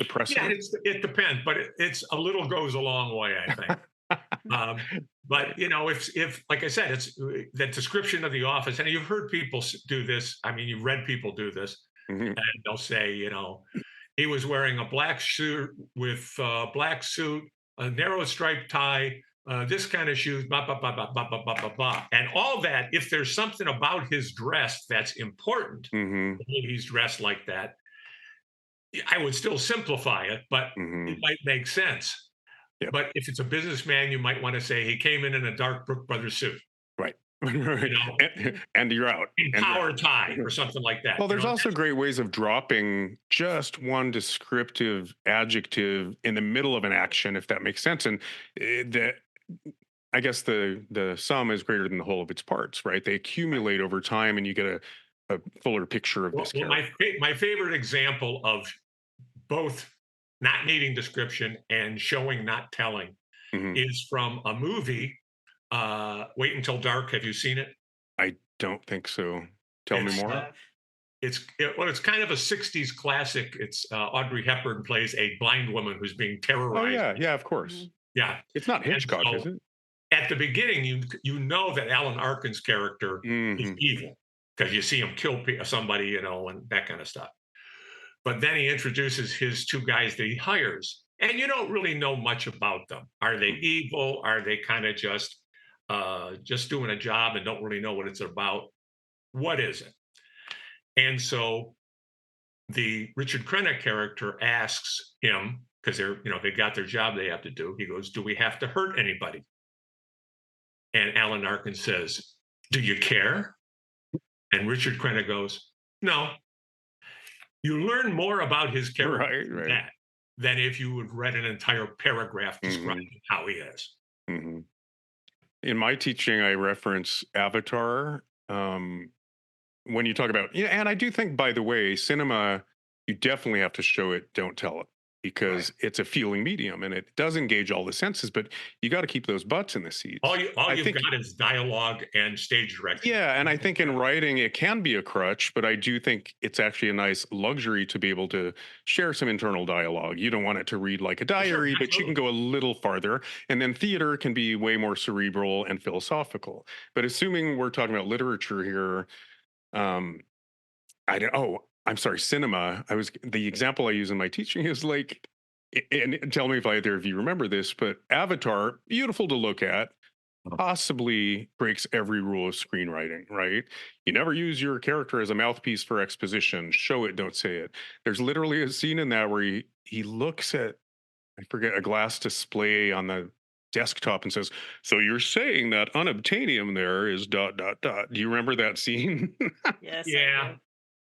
precedent?
it depends, but it's a little goes a long way, I think. Um, but if like I said, it's the description of the office, and you've heard people do this. I mean, you've read people do this,
Mhm.
and they'll say, he was wearing a black suit with black suit, a narrow striped tie, this kind of shoes, blah blah blah blah blah blah blah blah blah, and all that. If there's something about his dress that's important,
Mhm.
he's dressed like that. I would still simplify it, but it
Mhm.
might make sense.
Yep.
But if it's a businessman, you might want to say he came in a dark Brook Brothers suit,
Right.
you
Right.
know,
And you're out.
and
And you're
power
out.
tie or something like that.
Well, there's also great ways of dropping just one descriptive adjective in the middle of an action, if that makes sense. And that I guess the sum is greater than the whole of its parts, right? They accumulate over time, and you get a fuller picture of this
Well,
character.
my favorite example of both not needing description and showing, not telling,
Mhm.
is from a movie. Wait Until Dark. Have you seen it?
I don't think so. Tell me
I
It's
more.
have.
it's kind of a '60s classic. It's Audrey Hepburn plays a blind woman who's being
Oh
terrorized.
yeah, yeah, of course.
Mhm.
Yeah,
It's not
and
Hitchcock, is
so
it?
at the beginning, you know that Alan Arkin's character is
Hmm.
evil because you see him kill somebody, and that kind of stuff. But then he introduces his two guys that he hires, and you don't really know much about them. Are they evil? Are they kind of just doing a job and don't really know what it's about? What is it? And so the Richard Crenna character asks him, because they got their job they have to do. He goes, "Do we have to hurt anybody?" And Alan Arkin says, "Do you care?" And Richard Crenna goes, "No." You learn more about his character
Right,
from
right.
that than if you would read an entire paragraph
Hmm.
describing how he is.
Hmm. In my teaching, I reference Avatar. When you talk about, yeah, and I do think, by the way, cinema, you definitely have to show it, don't tell it,
Right.
because it's a feeling medium and it does engage all the senses, but you got to keep those butts in the
All
seats.
you all
I
you've
think,
got is dialogue and stage direction.
yeah, and I think in writing it can be a crutch, but I do think it's actually a nice luxury to be able to share some internal dialogue. You don't want it to read like a
Oh, sure,
diary, but you can
absolutely.
go a little farther. And then theater can be way more cerebral and philosophical. But assuming we're talking about literature here, um, I don't. Oh, I'm sorry. Cinema. I was the example I use in my teaching is like, and tell me if either of you remember this, but Avatar, beautiful to look at, possibly breaks every rule of screenwriting. Right? You never use your character as a mouthpiece for exposition. Show it, don't say it. There's literally a scene in that where he looks at, I forget, a glass display on the desktop and says, "So you're saying that unobtainium there is dot dot dot." Do you remember that scene?
Yes, I
Yeah.
do.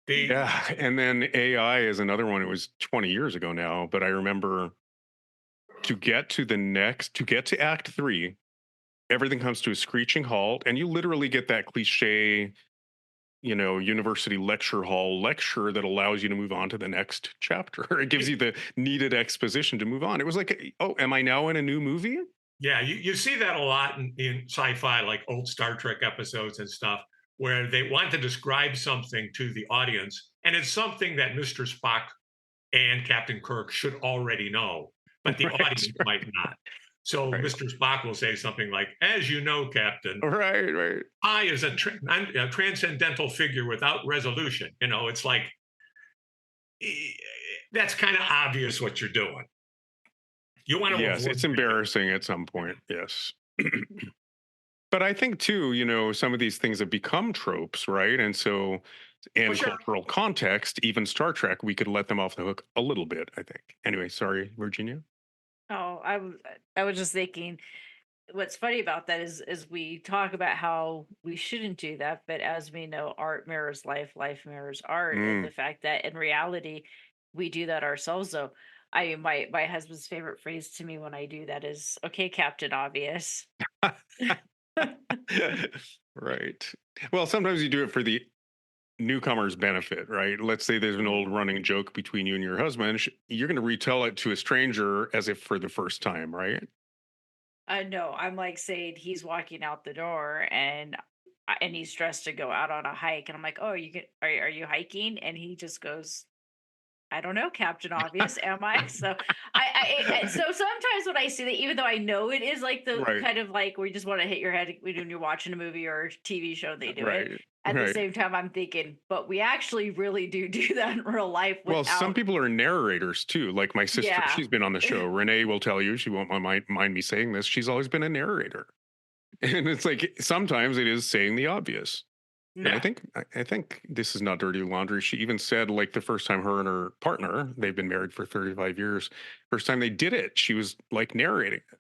The
Yeah, and then AI is another one. It was 20 years ago now, but I remember to get to act 3, everything comes to a screeching halt and you literally get that cliche, university lecture hall lecture that allows you to move on to the next chapter. It gives you the needed exposition to move on. It was like, "Oh, am I now in a new movie?"
Yeah, you see that a lot in sci-fi, like old Star Trek episodes and stuff, where they want to describe something to the audience, and it's something that Mr. Spock and Captain Kirk should already know, but the
Right,
audience might not. So
right,
Mr. Spock will say something like, "As you know, Captain,
right, right.
I is a transcendental figure without resolution." It's like eh, that's kind of obvious what you're doing. You want to
Yes,
avoid
it's
that.
embarrassing at some
Yeah.
point. Yes. But I think too, some of these things have become tropes, right? And so
Well,
in
sure.
cultural context, even Star Trek, we could let them off the hook a little bit, I think. Anyway, sorry, Virginia.
Oh, I was just thinking what's funny about that is we talk about how we shouldn't do that, but as we know, art mirrors life, life mirrors art, and
Mm.
the fact that in reality we do that ourselves. Though my husband's favorite phrase to me when I do that is, "Okay, Captain Obvious."
Right. Well, sometimes you do it for the newcomer's benefit, right? Let's say there's an
Mhm.
old running joke between you and your husband. You're going to retell it to a stranger as if for the first time, right?
I know. I'm like saying he's walking out the door and he's dressed to go out on a hike, and I'm like, "Oh, are you hiking?" And he just goes, "I don't know, Captain Obvious, am I?" So so sometimes when I see that, even though I know it is like the
Right.
kind of like where you just want to hit your head when you're watching a movie or a TV show, they do it.
Right.
At the
Right.
same time, I'm thinking, but we actually really do that in real life
Well, some
without,
people are narrators too. Like my sister,
yeah.
she's been on the show. Renee will tell you, she won't mind me saying this. She's always been a narrator. And it's like sometimes it is saying the obvious. And I
Yeah.
think I think this is not dirty laundry. She even said like the first time her and her partner, they've been married for 35 years, first time they did it, she was like narrating it.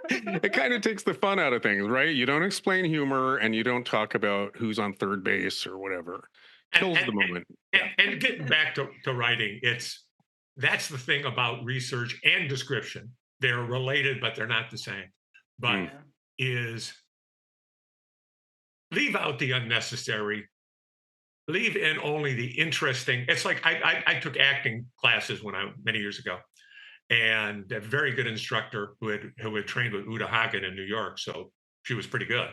It kind of takes the fun out of things, right? You don't explain humor and you don't talk about who's on third base or whatever.
and
Kills
and
the moment.
and,
Yeah.
and getting back to writing, that's the thing about research and description. They're related, but they're not the same. But
Mm.
Yeah.
is leave out the unnecessary, leave in only the interesting. It's like I took acting classes when I many years ago, and a very good instructor who had trained with Uta Hagen in New York, so she was pretty good.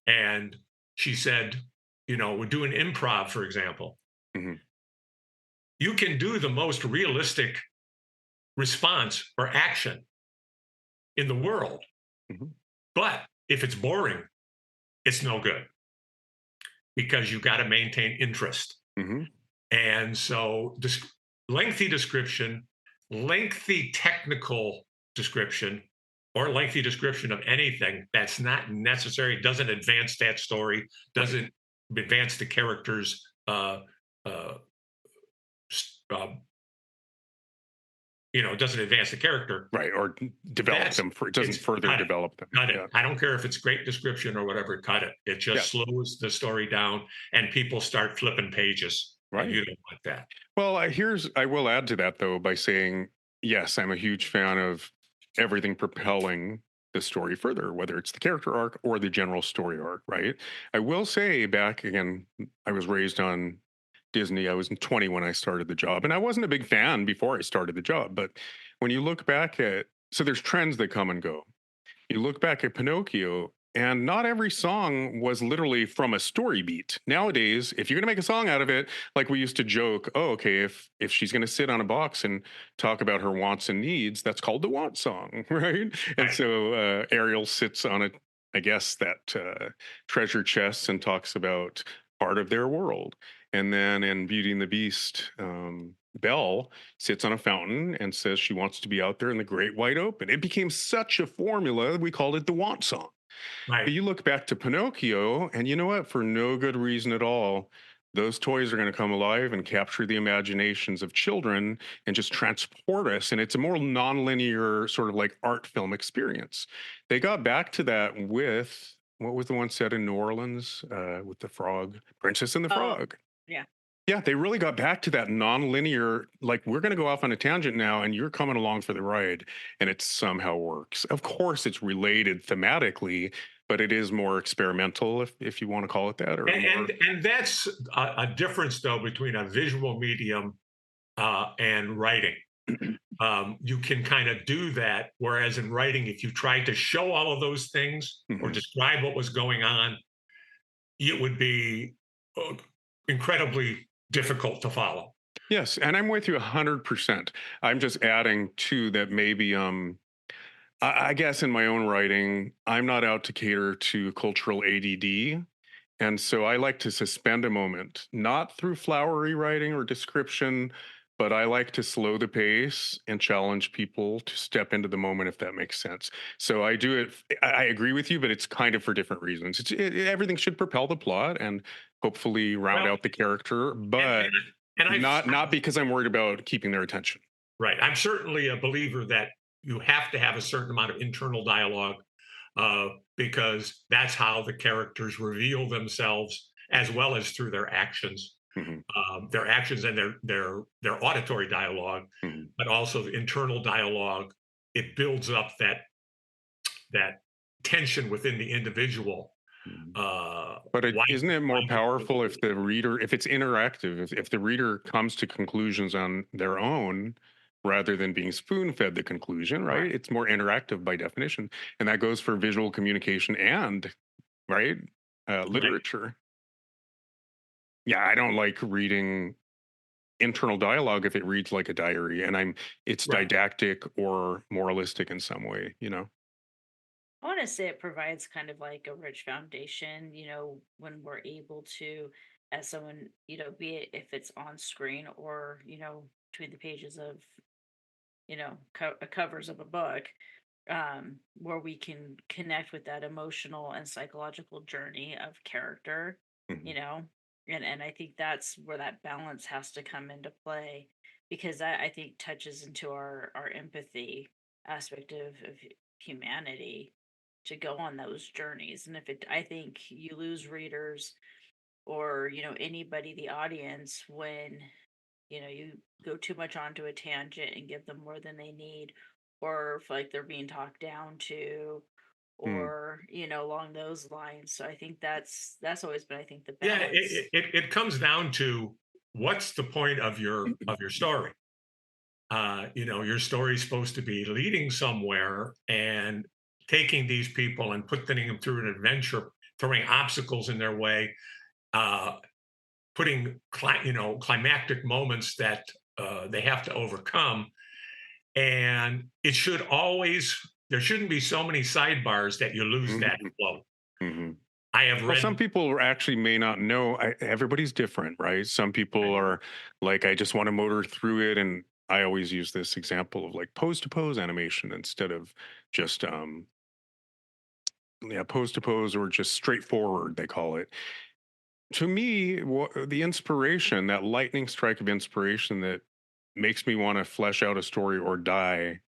And she said, we're doing improv, for example.
Mhm.
You can do the most realistic response or action in the world,
Mhm.
but if it's boring, it's no good because you got to maintain interest.
Mhm.
And so, lengthy description, lengthy technical description, or lengthy description of anything that's not necessary, doesn't advance that story,
Right.
doesn't advance the characters' uh, um, doesn't advance the character.
Right. Or develop
That's
them for it doesn't
it's
further
cut it.
develop them.
Cut it.
Yeah.
I don't care if it's great description or whatever, cut it. It
Yeah.
just slows the story down and people start flipping pages. And
Right.
you don't want that.
Well, I will add to that though by saying, yes, I'm a huge fan of everything propelling the story further, whether it's the character arc or the general story arc, right? I will say back again, I was raised on Disney. I was 20 when I started the job, and I wasn't a big fan before I started the job. But when you look back at, so there's trends that come and go. You look back at Pinocchio, and not every song was literally from a story beat. Nowadays, if you're going to make a song out of it, like we used to joke, oh, okay, if she's going to sit on a box and talk about her wants and needs, that's called the want song, right? And
Right.
so Ariel sits on a, I guess that treasure chest and talks about part of their world. And then in Beauty and the Beast, Belle sits on a fountain and says she wants to be out there in the great wide open. It became such a formula, we called it the want song. But
Right.
you look back to Pinocchio, and you know what? For no good reason at all, those toys are going to come alive and capture the imaginations of children and just transport us. And it's a more nonlinear, sort of like art film experience. They got back to that with what was the one set in New Orleans with the frog, Princess and the
Oh,
Frog.
yeah.
Yeah, they really got back to that non-linear, like we're going to go off on a tangent now and you're coming along for the ride, and it somehow works. Of course, it's related thematically, but it is more experimental, if you want to call it that, or
And
more.
and that's a difference though between a visual medium and writing. You can kind of do that, whereas in writing, if you tried to show all of those things or
Mhm.
describe what was going on, it would be uh, incredibly difficult to follow.
Yes, and I'm with you 100%. I'm just adding to that maybe I guess in my own writing, I'm not out to cater to cultural ADD. And so I like to suspend a moment, not through flowery writing or description, but I like to slow the pace and challenge people to step into the moment, if that makes sense. So I do it. I agree with you, but it's kind of for different reasons. Everything should propel the plot and hopefully round
Well,
out the character,
and
but
and, and
not because I'm worried about keeping their attention.
right, I'm certainly a believer that you have to have a certain amount of internal dialogue uh, because that's how the characters reveal themselves as well as through
Hmm.
their actions and their auditory dialogue,
Hmm.
but also the internal dialogue. It builds up that tension within the individual.
But
Why?
isn't it more powerful if the reader, if it's interactive, if the reader comes to conclusions on their own rather than being spoon fed the conclusion,
Right,
right? It's more interactive by definition. And that goes for visual communication and, right,
right.
literature. Yeah, I don't like reading internal dialogue if it reads like a diary and it's
Right.
didactic or moralistic in some way, you know?
I want to say it provides kind of like a rich foundation, when we're able to, as someone, be it if it's on screen or, between the pages of, covers of a book, where we can connect with that emotional and psychological journey of character, you
Mhm.
know, and I think that's where that balance has to come into play, because that, I think, touches into our empathy aspect of humanity to go on those journeys. And if it, I think you lose readers or, anybody, the audience, when, you go too much onto a tangent and give them more than they need, or feel like they're being talked down to,
Mm.
or, along those lines. So I think that's always been, I think, the
Yeah,
balance.
it comes down to what's the point of your story. Your story is supposed to be leading somewhere and taking these people and putting them through an adventure, throwing obstacles in their way. uh, putting climactic moments that they have to overcome, and it should always there shouldn't be so many sidebars that you lose that
Mhm.
flow.
Mhm.
I have
Well, some
read
people actually may not know. Everybody's different, right? Some people
Right.
are like, I just want to motor through it. And I always use this example of like pose to pose animation instead of just, yeah, pose to pose or just straightforward, they call it. To me, the inspiration, that lightning strike of inspiration that makes me want to flesh out a story or die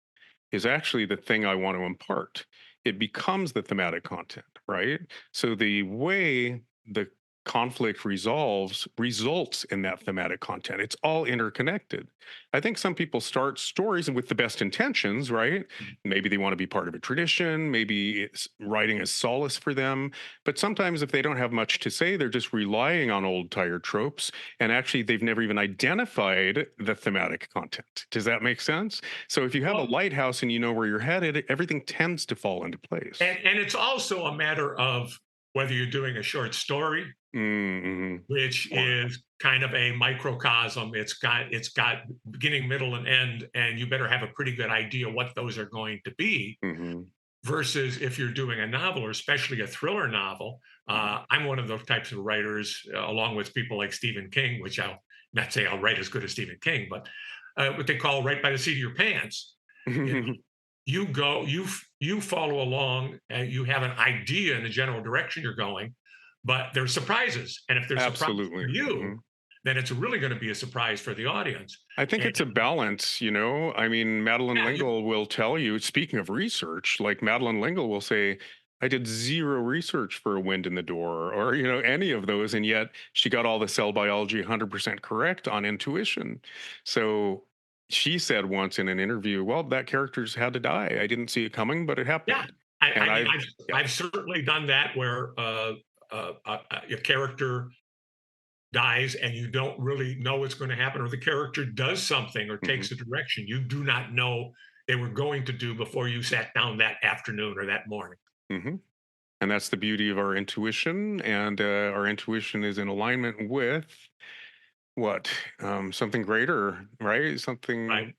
is actually the thing I want to impart. It becomes the thematic content, right? So the way the conflict results in that thematic content. It's all interconnected. I think some people start stories with the best intentions, right? Maybe they want to be part of a tradition, maybe it's writing is solace for them, but sometimes if they don't have much to say, they're just relying on old tired tropes and actually they've never even identified the thematic content. Does that make sense? So if you have a
well,
lighthouse and you know where you're headed, everything tends to fall into place.
and it's also a matter of whether you're doing a short story,
Mm-hmm.
which
Or,
is kind of a microcosm. It's got beginning, middle, and end, and you better have a pretty good idea what those are going to be.
mm-hmm.
Versus if you're doing a novel, or especially a thriller novel. I'm one of those types of writers, along with people like Stephen King, which I'll not say I'll write as good as Stephen King, but what they call right by the seat of your pants. You know,
Mm-hmm.
you go, you follow along, and you have an idea in the general direction you're going, but there's surprises, and if there's surprises for
Absolutely.
you,
Hmm.
then it's really going to be a surprise for the audience.
I think
And
it's a balance, you know. I mean, Madeline
yeah,
Lingle will tell you, speaking of research, like Madeline Lingle will say, I did zero research for A Wind in the Door or, you know, any of those. And yet she got all the cell biology 100% correct on intuition. So she said once in an interview, well, that character's had to die. I didn't see it coming, but it
yeah.
happened.
I,
And
I mean,
I've,
I've
yeah.
I've certainly done that where a character dies and you don't really know what's going to happen, or the character does something or
Mhm,
takes a direction you do not know they were going to do before you sat down that afternoon or that morning.
mhm. And that's the beauty of our intuition. And our intuition is in alignment with what? Something greater, right?
Right.
Something,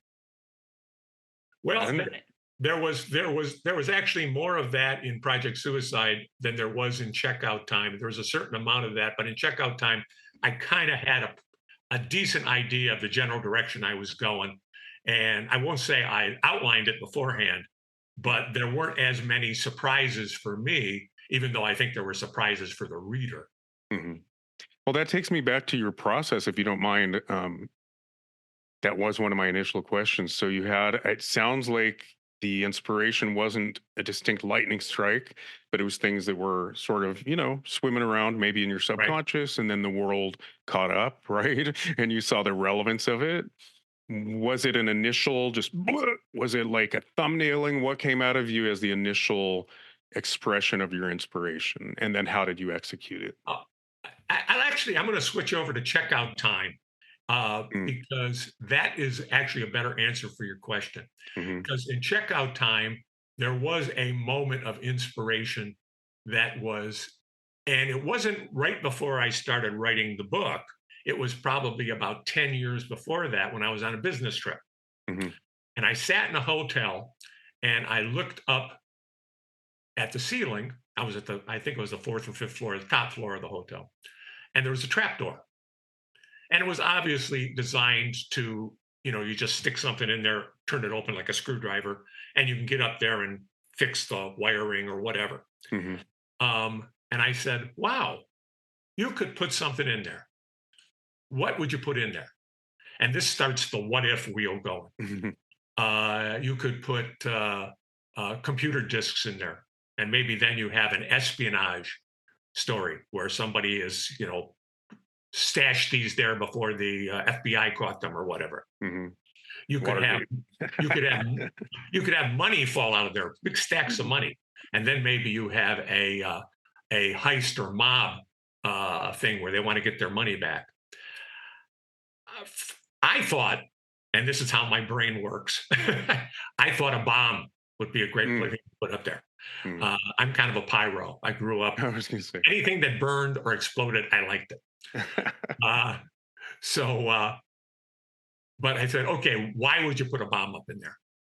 Well,
and
Right.
there was actually more of that in Project Suicide than there was in Checkout Time. There was a certain amount of that, but in Checkout Time, I kind of had a decent idea of the general direction I was going. And I won't say I outlined it beforehand, but there weren't as many surprises for me, even though I think there were surprises for the reader.
mhm. Well, that takes me back to your process, if you don't mind. That was one of my initial questions. So you had, it sounds like the inspiration wasn't a distinct lightning strike, but it was things that were sort of, you know, swimming around maybe in your
Right.
subconscious, and then the world caught up, right? And you saw the relevance of it. Was it an initial just, was it like a thumbnailing? What came out of you as the initial expression of your inspiration? And then how did you execute it?
Uh, I'm going to switch over to Checkout Time
Mm,
because that is actually a better answer for your question.
mhm,
Because in Checkout Time, there was a moment of inspiration that was, and it wasn't right before I started writing the book. It was probably about 10 years before that when I was on a business trip.
mhm,
And I sat in a hotel and I looked up at the ceiling. I was I think it was the fourth or fifth floor, the top floor of the hotel. And there was a trap door. And it was obviously designed to, you just stick something in there, turn it open like a screwdriver, and you can get up there and fix the wiring or whatever.
mhm,
And I said, wow, you could put something in there. What would you put in there? And this starts the what if wheel going.
mhm.
You could put computer disks in there. And maybe then you have an espionage story where somebody is, stashed these there before the FBI caught them or whatever.
Mhm.
You could have
Watergate.
you could have you could have money fall out of there, big stacks of money, and then maybe you have a heist or mob thing where they want to get their money back. I thought, and this is how my brain works. I thought a bomb would be a great
Mm,
thing to put up there.
Hmm.
I'm kind of a pyro. I grew up
I was going to say.
anything that burned or exploded, I liked it. Uh, so, but I said, okay, why would you put a bomb up in there?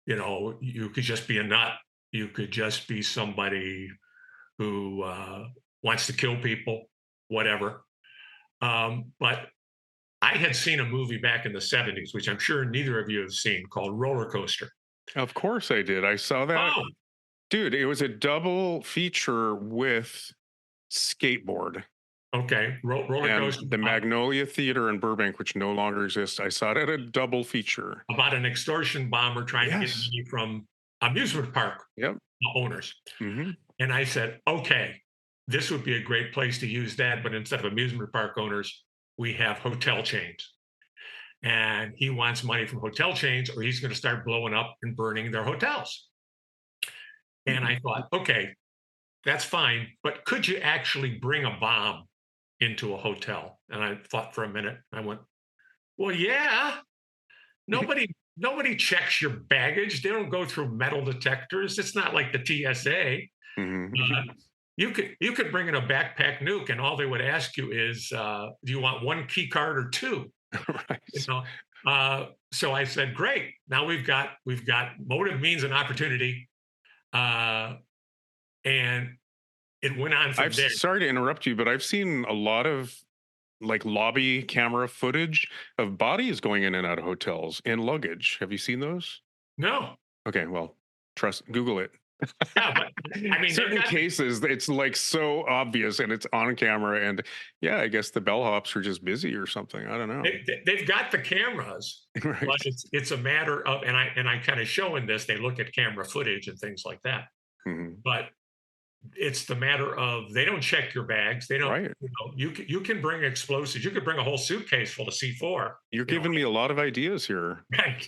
You could just be a nut. You could just be somebody who wants to kill people, whatever. But I had seen a movie back in the 70s, which I'm sure neither of you have seen, called Roller Coaster.
Of course I did. I saw that.
Oh,
Dude, it was a double feature with skateboard.
okay. Roller
And
Coaster
the Magnolia Theater in Burbank, which no longer exists, I saw it at a double feature.
about an extortion bomber trying to get
Yes.
money from amusement park
Yep.
owners.
Hmm.
And I said, okay, this would be a great place to use that. But instead of amusement park owners, we have hotel chains. And he wants money from hotel chains, or he's going to start blowing up and burning their hotels. And I thought, okay, that's fine. But could you actually bring a bomb into a hotel? And I thought for a minute. I went, well, yeah. Nobody checks your baggage. They don't go through metal detectors. It's not like the TSA.
Hmm.
You could bring in a backpack nuke, and all they would ask you is, "Do you want one key card or two?" You
Right.
know. So I said, "Great! Now we've got motive, means, and opportunity," uh, and it went on from there.
Sorry to interrupt you, but I've seen a lot of like lobby camera footage of bodies going in and out of hotels and luggage. Have you seen those?
No,
Okay, well, Google it.
yeah, but I mean, they've
Certain
got
cases, it's like so obvious and it's on camera. And yeah, I guess the bellhops are just busy or something. I don't know.
they've got the cameras, but
Right.
it's a matter of, and I kind of show in this. They look at camera footage and things like that,
Hmm.
but it's the matter of they don't check your bags. They don't.
Right.
You can bring explosives. You could bring a whole suitcase full of C4.
You're
You know,
giving me a lot of ideas here.
right?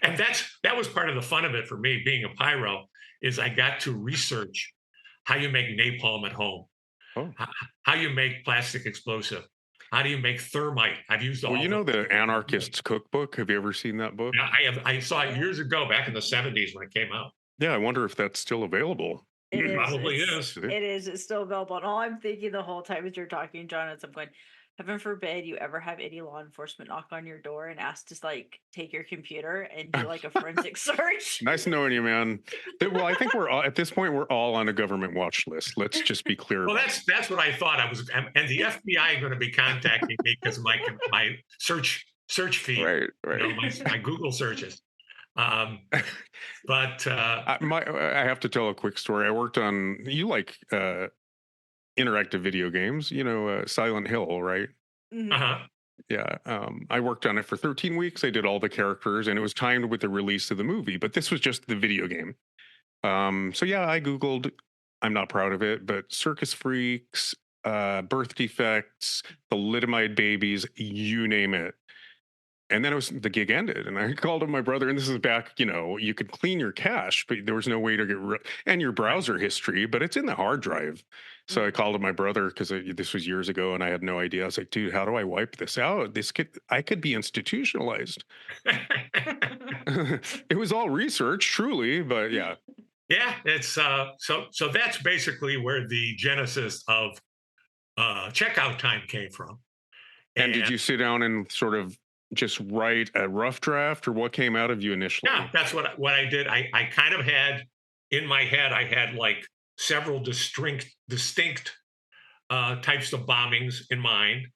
And that was part of the fun of it for me being a pyro is I got to research how you make napalm at home,
Oh,
how, how you make plastic explosive, how do you make thermite. I've used
well,
all
you know the Anarchist's Cookbook. Have you ever seen that book?
Yeah, I saw it years ago, back in the 70s when it came out.
Yeah, I wonder if that's still available.
It is.
Probably is.
Is it?
It is. It's still available. And all I'm thinking the whole time as you're talking, John, is I'm going, heaven forbid you ever have any law enforcement knock on your door and ask to like take your computer and do like a forensic search.
Nice knowing you, man. Well, I think we're all, at this point we're all on a government watch list. Let's just be clear.
Well,
about
that's what I thought. I was, and the FBI are going to be contacting me because of my search feed,
it. Right,
my Google searches. But
I have to tell a quick story. I worked on interactive video games. Silent Hill, right?
Mhm.
uh-huh.
Yeah, I worked on it for 13 weeks. I did all the characters, and it was timed with the release of the movie. But this was just the video game. So yeah, I Googled. I'm not proud of it, but circus freaks, birth defects, thalidomide babies, you name it. And then the gig ended, and I called up my brother. And this is back, you could clean your cache, but there was no way to and your browser history, but it's in the hard drive. So I called up my brother because this was years ago, and I had no idea. I was like, "Dude, how do I wipe this out? I could be institutionalized." It was all research, truly, but yeah.
Yeah, it's so that's basically where the genesis of checkout time came from.
And did
And
you sit down and sort of just write a rough draft, or what came out of you initially?
yeah, that's what I did. I kind of had in my head, I had like several distinct types of bombings in mind.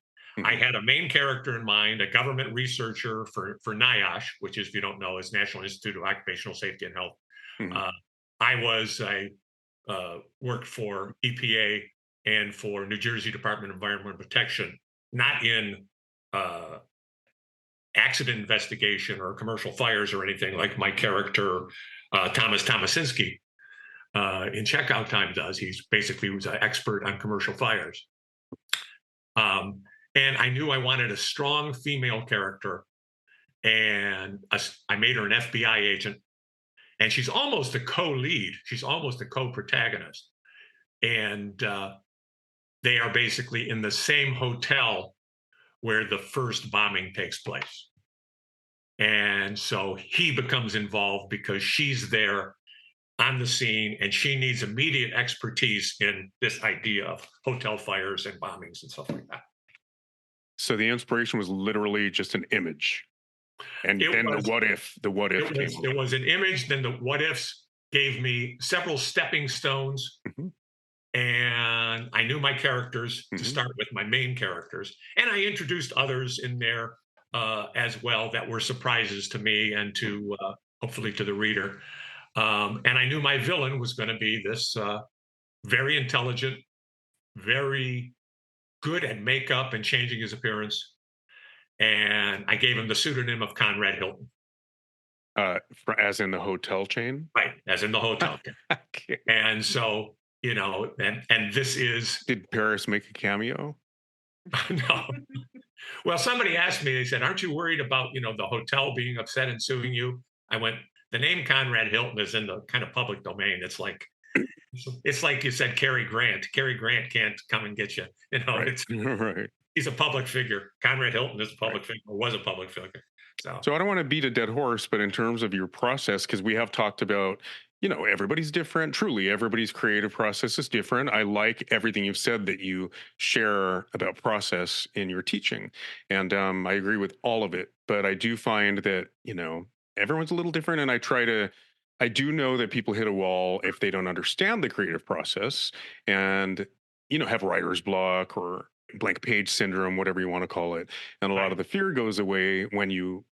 I
Mhm.
had a main character in mind, a government researcher for NIOSH, which is, if you don't know, is National Institute of Occupational Safety and Health.
Mhm.
Uh, I worked for EPA and for New Jersey Department of Environmental Protection, not in uh, accident investigation or commercial fires or anything like my character Thomas Tomasinski in Checkout Time does. He's basically was an expert on commercial fires. Um, and I knew I wanted a strong female character, and I made her an FBI agent, and she's almost a co-lead. She's almost a co-protagonist, and they are basically in the same hotel where the first bombing takes place. And so he becomes involved because she's there on the scene, and she needs immediate expertise in this idea of hotel fires and bombings and stuff like that.
So the inspiration was literally just an image. And
It
then
was
the what if
it
came
was
along.
it was an image. Then the what ifs gave me several stepping stones,
Mhm,
and I knew my characters to
mhm.
start with, my main characters, and I introduced others in there as well that were surprises to me and to hopefully to the reader. And I knew my villain was going to be this very intelligent, very good at makeup and changing his appearance. And I gave him the pseudonym of Conrad Hilton,
As in the hotel chain?
right, as in the hotel.
Okay.
And so, and this is
Did Paris make a cameo?
no. Well, somebody asked me, they said, "Aren't you worried about, the hotel being upset and suing you?" I went, "The name Conrad Hilton is in the kind of public domain. It's like you said, Cary Grant. Cary Grant can't come and get you.
Right.
It's
Right.
he's a public figure. Conrad Hilton is a
Right.
public figure, or was a public figure. So
So I don't want to beat a dead horse, but in terms of your process, because we have talked about, everybody's different. Truly, everybody's creative process is different. I like everything you've said that you share about process in your teaching. And I agree with all of it. But I do find that, everyone's a little different. And I do know that people hit a wall if they don't understand the creative process and, have writer's block or blank page syndrome, whatever you want to call it. And a lot
right.
of the fear goes away when you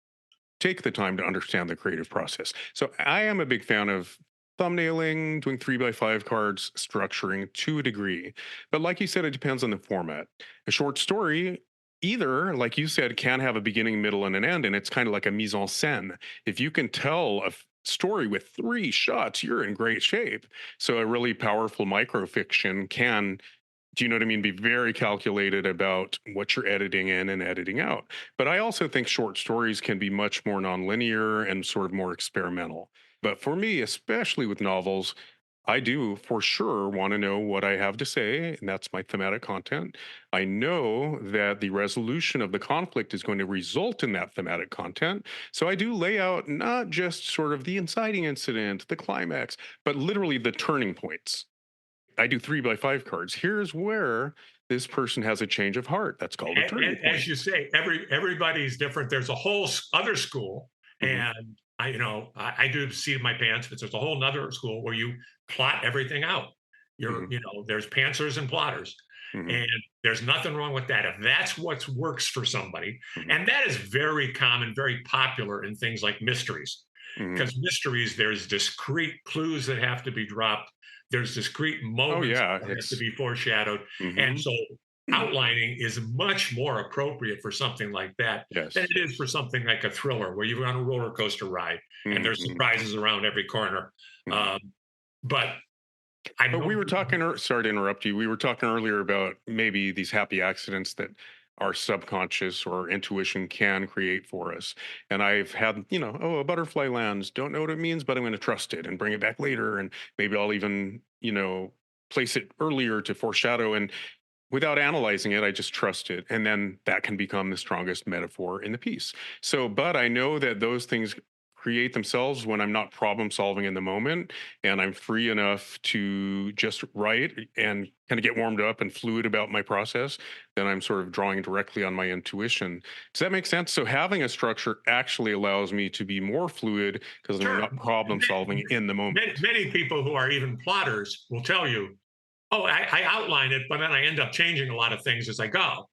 take the time to understand the creative process. So I am a big fan of thumbnailing, doing 3x5 cards, structuring to a degree. But like you said, it depends on the format. A short story, either, like you said, can have a beginning, middle, and an end. And it's kind of like a mise en scène. If you can tell a story with 3 shots, you're in great shape. So a really powerful microfiction can, do you know what I mean? Be very calculated about what you're editing in and editing out. But I also think short stories can be much more nonlinear and sort of more experimental. But for me, especially with novels, I do for sure want to know what I have to say, and that's my thematic content. I know that the resolution of the conflict is going to result in that thematic content. So I do lay out not just sort of the inciting incident, the climax, but literally the turning points. I do 3x5 cards. Here's where this person has a change of heart. That's called a turning
As
point.
you say, everybody's different. There's a whole other school,
Mhm,
and I do see my pants, but there's a whole other school where you plot everything out.
mhm,
There's pantsers and plotters,
mhm,
and there's nothing wrong with that if that's what works for somebody.
mhm,
And that is very common, very popular in things like mysteries,
mhm.
because mysteries, there's discrete clues that have to be dropped. There's discrete
Oh
moments
yeah,
that have to
it's
be foreshadowed, and
mhm.
so outlining is much more appropriate for something like that than
Yes.
it is for something like a thriller where you're on a roller coaster ride and there's
Mhm,
surprises around every corner.
mhm.
Um, but I
But
know,
we were talking, sorry to interrupt you. We were talking earlier about maybe these happy accidents that our subconscious or intuition can create for us. And I've had, oh, a butterfly lands, don't know what it means, but I'm going to trust it and bring it back later. And maybe I'll even, place it earlier to foreshadow. And without analyzing it, I just trust it. And then that can become the strongest metaphor in the piece. So, but I know that those things create themselves when I'm not problem solving in the moment and I'm free enough to just write and kind of get warmed up and fluid about my process. Then I'm sort of drawing directly on my intuition. Does that make sense? So, having a structure actually allows me to be more fluid because I'm
sure,
not problem solving in the moment.
many people who are even plotters will tell you, oh, I outline it, but then I end up changing a lot of things as I go,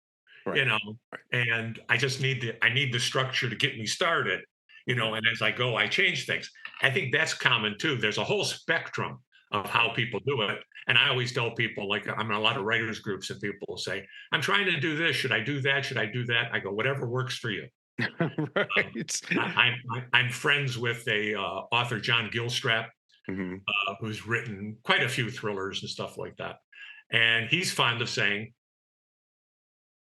you
Right.
know,
Right.
and I need the structure to get me started,
Mhm.
and as I go, I change things. I think that's common too. There's a whole spectrum of how
Right.
people do it. And I always tell people, like, I'm in a lot of writers groups, and people will say, I'm trying to do this. Should I do that? Should I do that? I go, whatever works for you. Um,
Right.
I'm friends with a author, John Gilstrap,
Mhm.
who's written quite a few thrillers and stuff like that. And he's fond of saying,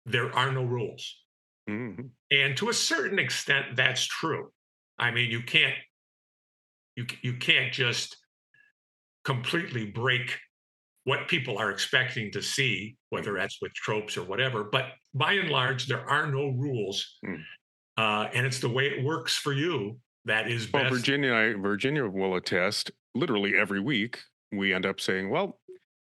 there are no rules.
Mhm.
And to a certain extent, that's true. I mean, you can't just completely break what people are expecting to see, whether
Mhm.
that's with tropes or whatever. But by and large, there are no rules,
Mm.
and it's the way it works for you that is
Well,
best.
Virginia will attest. literally every week we end up saying, well,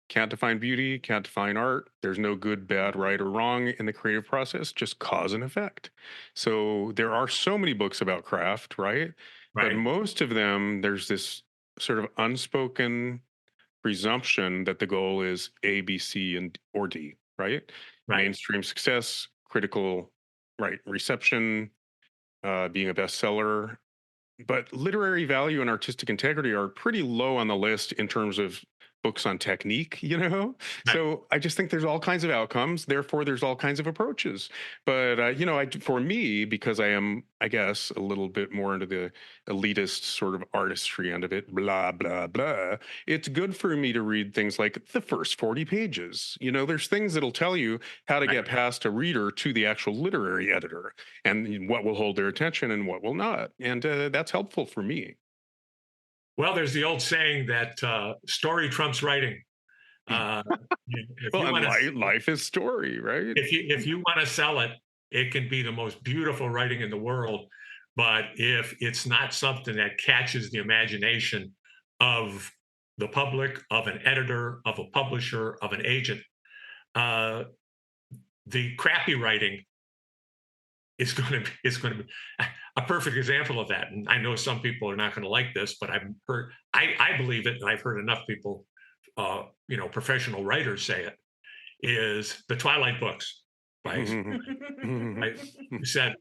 can't define beauty, can't define art. There's no good, bad, right, or wrong in the creative process, just cause and effect. So there are so many books about craft, right? But
Right.
most of them, there's this sort of unspoken presumption that the goal is A, B, C, and or D, right?
Right.
Mainstream success, critical, right, reception, being a bestseller. But literary value and artistic integrity are pretty low on the list in terms of books on technique, you know?
Right.
So I just think there's all kinds of outcomes. Therefore, there's all kinds of approaches. But, for me, because I am, I guess, a little bit more into the elitist sort of artistry end of it, blah, blah, blah, it's good for me to read things like the first 40 pages. There's things that'll tell you how to
Right.
get past a reader to the actual literary editor and what will hold their attention and what will not. And that's helpful for me.
Well, there's the old saying that story trumps writing. Uh, if
Well,
you
and
want to,
life is story, right?
if you want to sell it, it can be the most beautiful writing in the world. But if it's not something that catches the imagination of the public, of an editor, of a publisher, of an agent, uh, the crappy writing is going to be a perfect example of that. And I know some people are not going to like this, but I believe it, and I've heard enough people, professional writers say it, is the Twilight books, right? I said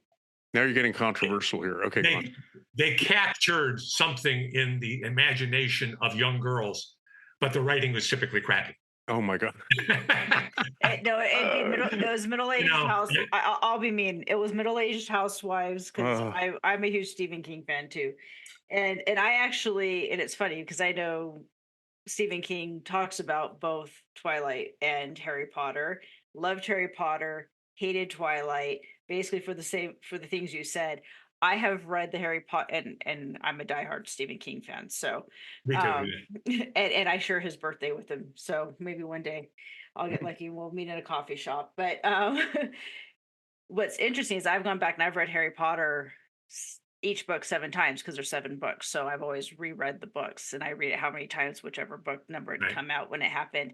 Now you're getting controversial here. Okay, go on.
they captured something in the imagination of young girls, but the writing was typically crappy.
Oh my God.
No, it was middle-aged house. I'll be mean. It was middle-aged housewives because I'm a huge Stephen King fan too, and I actually, and it's funny because I know Stephen King talks about both Twilight and Harry Potter. Loved Harry Potter, hated Twilight, basically for the things you said. I have read the Harry Potter, and I'm a diehard Stephen King fan. So,
Me too.
and I share his birthday with him. So maybe one day I'll get lucky. We'll meet in a coffee shop. But what's interesting is I've gone back and I've read Harry Potter each book 7 times because there's 7 books. So I've always reread the books and I read it how many times, whichever book number had come out when it happened.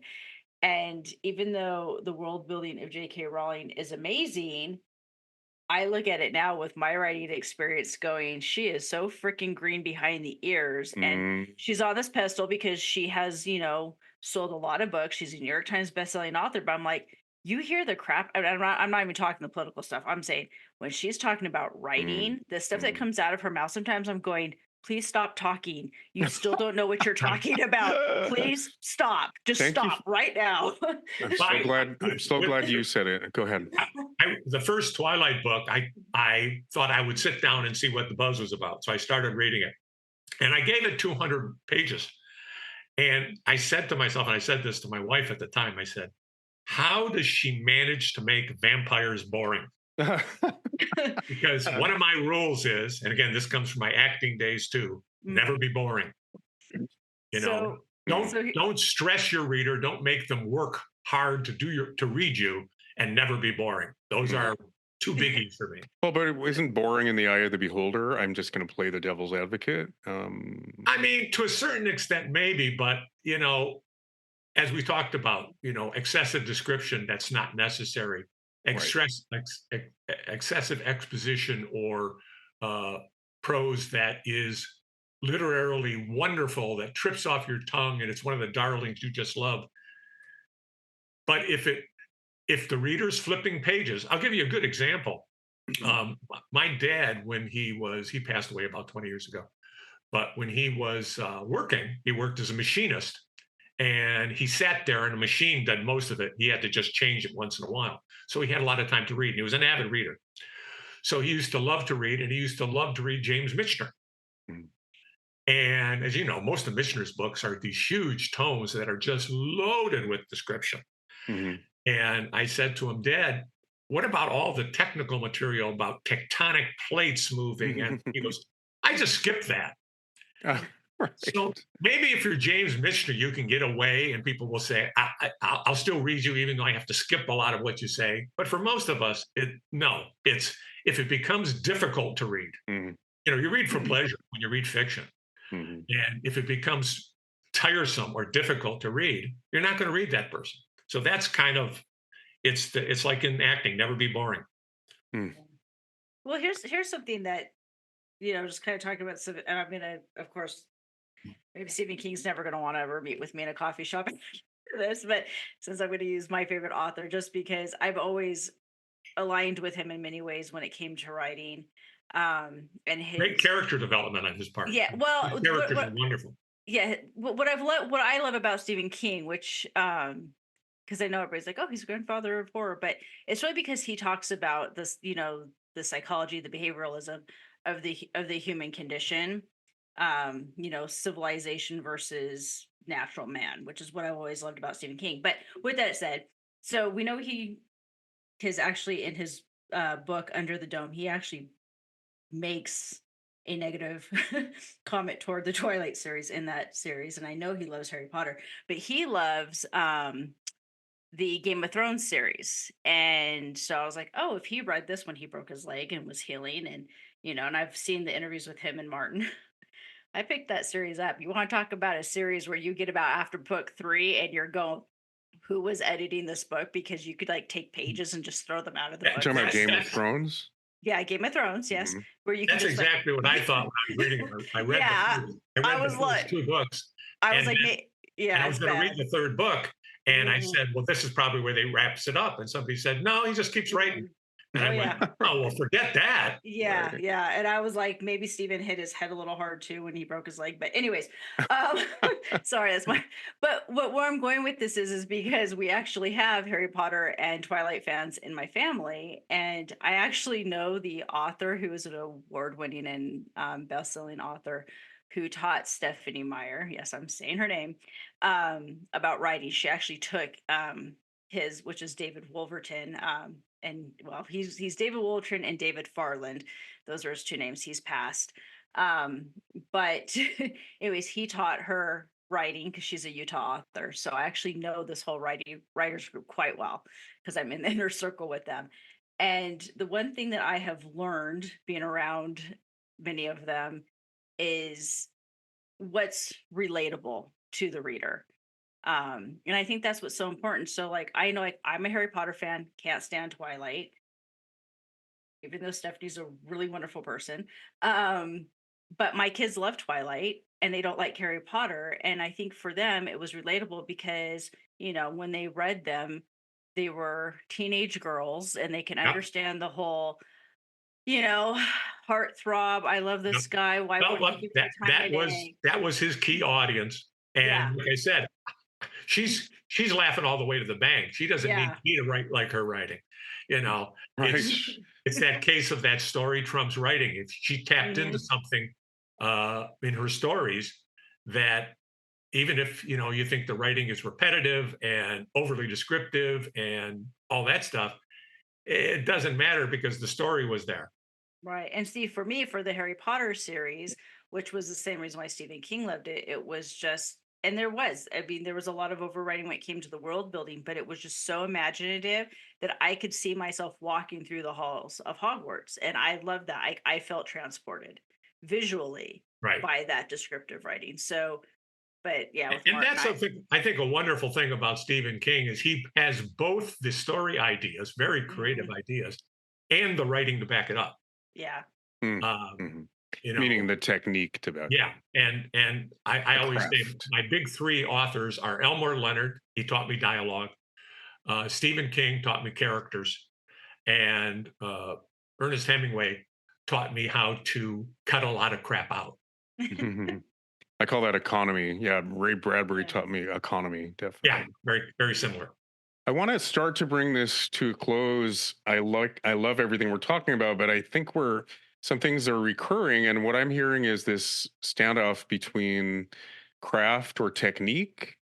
And even though the world building of J.K. Rowling is amazing, I look at it now with my writing experience going, she is so freaking green behind the ears. And she's on this pedestal because she has, sold a lot of books. She's a New York Times bestselling author. But I'm like, you hear the crap. I'm not even talking the political stuff. I'm saying when she's talking about writing, the stuff that comes out of her mouth, sometimes I'm going, please stop talking. You still don't know what you're talking about. Please stop. Just stop right now.
I'm so glad you said it. Go ahead.
The first Twilight book, I thought I would sit down and see what the buzz was about. So I started reading it. And I gave it 200 pages. And I said to myself, and I said this to my wife at the time, I said, how does she manage to make vampires boring? Because one of my rules is, and again, this comes from my acting days too, never be boring. Don't stress your reader. Don't make them work hard to read you, and never be boring. Those are 2 biggies for me.
Well, but it isn't boring in the eye of the beholder. I'm just going to play the devil's advocate.
I mean, to a certain extent, maybe, but as we talked about, excessive description that's not necessary, excessive exposition or prose that is literarily wonderful, that trips off your tongue, and it's one of the darlings you just love. But if the reader's flipping pages, I'll give you a good example. My dad, when he passed away about 20 years ago, but when he was working, he worked as a machinist. And he sat there and a machine did most of it. He had to just change it once in a while. So he had a lot of time to read. And he was an avid reader. So he used to love to read, and he used to love to read James Michener. And as you know, most of Michener's books are these huge tomes that are just loaded with description. And I said to him, Dad, what about all the technical material about tectonic plates moving? And he goes, I just skipped that. Right. So maybe if you're James Michener, you can get away and people will say, I'll still read you even though I have to skip a lot of what you say. But for most of us, if it becomes difficult to read, you read for pleasure when you read fiction.
Mhm.
And if it becomes tiresome or difficult to read, you're not going to read that person. So that's kind of it's like in acting, never be boring.
Mm.
Well, here's something that just kind of talking about. And I'm gonna, of course, maybe Stephen King's never gonna want to ever meet with me in a coffee shop after this, but since I'm gonna use my favorite author, just because I've always aligned with him in many ways when it came to writing, and
Great
his
character development on his part.
yeah. Well,
His characters are wonderful.
yeah, what I love about Stephen King, which because I know everybody's like, oh, he's a grandfather of horror, but it's really because he talks about this, the psychology, the behavioralism of the human condition, civilization versus natural man, which is what I've always loved about Stephen King. But with that said, so we know he is actually in his book Under the Dome, he actually makes a negative comment toward the Twilight series in that series, and I know he loves Harry Potter, but he loves the Game of Thrones series. And so I was like, oh, if he read this when he broke his leg and was healing, and and I've seen the interviews with him and Martin. I picked that series up. You want to talk about a series where you get about after book 3 and you're going, who was editing this book, because you could like take pages and just throw them out of the
Yeah,
book.
Talking about Game of
that's
Thrones?
Yeah, Game of Thrones, yes,
Mhm.
where you can
that's
just like
exactly what I thought when I was reading it.
yeah,
I
I
read the
was
first
like
2 books,
I was
and
like,
then and
yeah,
I was
it's
going to read
bad.
the 3rd book, and I
Mhm,
said, "Well, this is probably where they wraps it up." And somebody said, "No, he just keeps writing."
mhm.
And
Oh
I'm like,
yeah.
"Oh, well, forget that."
Yeah,
Right.
yeah, and I was like, maybe Steven hit his head a little hard too when he broke his leg. But anyways, um, sorry, that's my. But where I'm going with this is because we actually have Harry Potter and Twilight fans in my family, and I actually know the author who is an award-winning and best-selling author who taught Stephanie Meyer. Yes, I'm saying her name, about writing. She actually took his, which is David Wolverton. And well, he's David Wolverton and David Farland. Those are his 2 names. He's passed. Um, but anyways, he taught her writing because she's a Utah author. So I actually know this whole writers group quite well because I'm in the inner circle with them. And the one thing that I have learned being around many of them is what's relatable to the reader. And I think that's what's so important. So like I know, like, I'm a Harry Potter fan, can't stand Twilight, even though Stephanie's a really wonderful person. um but my kids love Twilight and they don't like Harry Potter, and I think for them it was relatable because when they read them, they were teenage girls and they can
Yep,
understand the whole you know heartthrob, I love
yep.
this guy, why
Well,
won't he
well,
give me
that
time of day.
that was his key audience,
Yeah,
and like I said, she's laughing all the way to the bank. She doesn't need
yeah.
me to write like her writing. You know,
Right.
it's that case of that story trumps writing. If she tapped into
Mhm.
something in her stories that even if you think the writing is repetitive and overly descriptive and all that stuff, it doesn't matter because the story was there.
Right. And see, for me, for the Harry Potter series, which was the same reason why Stephen King loved it, it was just, and I mean, there was a lot of overwriting when it came to the world building, but it was just so imaginative that I could see myself walking through the halls of Hogwarts. And I loved that. I felt transported visually
Right.
by that descriptive writing. So, but yeah, with
And
Martin,
that's something I think a wonderful thing about Stephen King is he has both the story ideas, very creative
Mhm.
ideas, and the writing to back it up.
Yeah.
Mm.
Um,
Mhm.
you
Meaning
know,
the technique to back
yeah. And I
the
always say
craft.
my big 3 authors are Elmore Leonard. He taught me dialogue. Stephen King taught me characters, and Ernest Hemingway taught me how to cut a lot of crap out.
I call that economy. Yeah, Ray Bradbury
Yeah.
taught me economy,
Yeah,
definitely.
very very similar.
I want to start to bring this to a close. I love everything we're talking about, but I think some things are recurring, and what I'm hearing is this standoff between craft or technique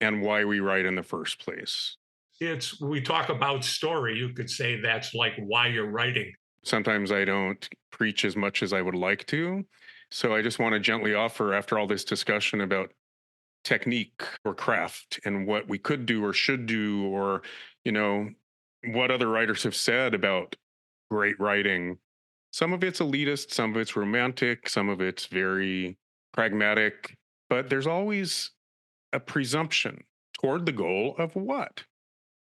and why we write in the first place.
It's when we talk about story, you could say that's like why you're writing.
Sometimes I don't preach as much as I would like to. So I just want to gently offer, after all this discussion about technique or craft and what we could do or should do, or, you know, what other writers have said about great writing. Some of it's elitist, some of it's romantic, some of it's very pragmatic, but there's always a presumption toward the goal of what?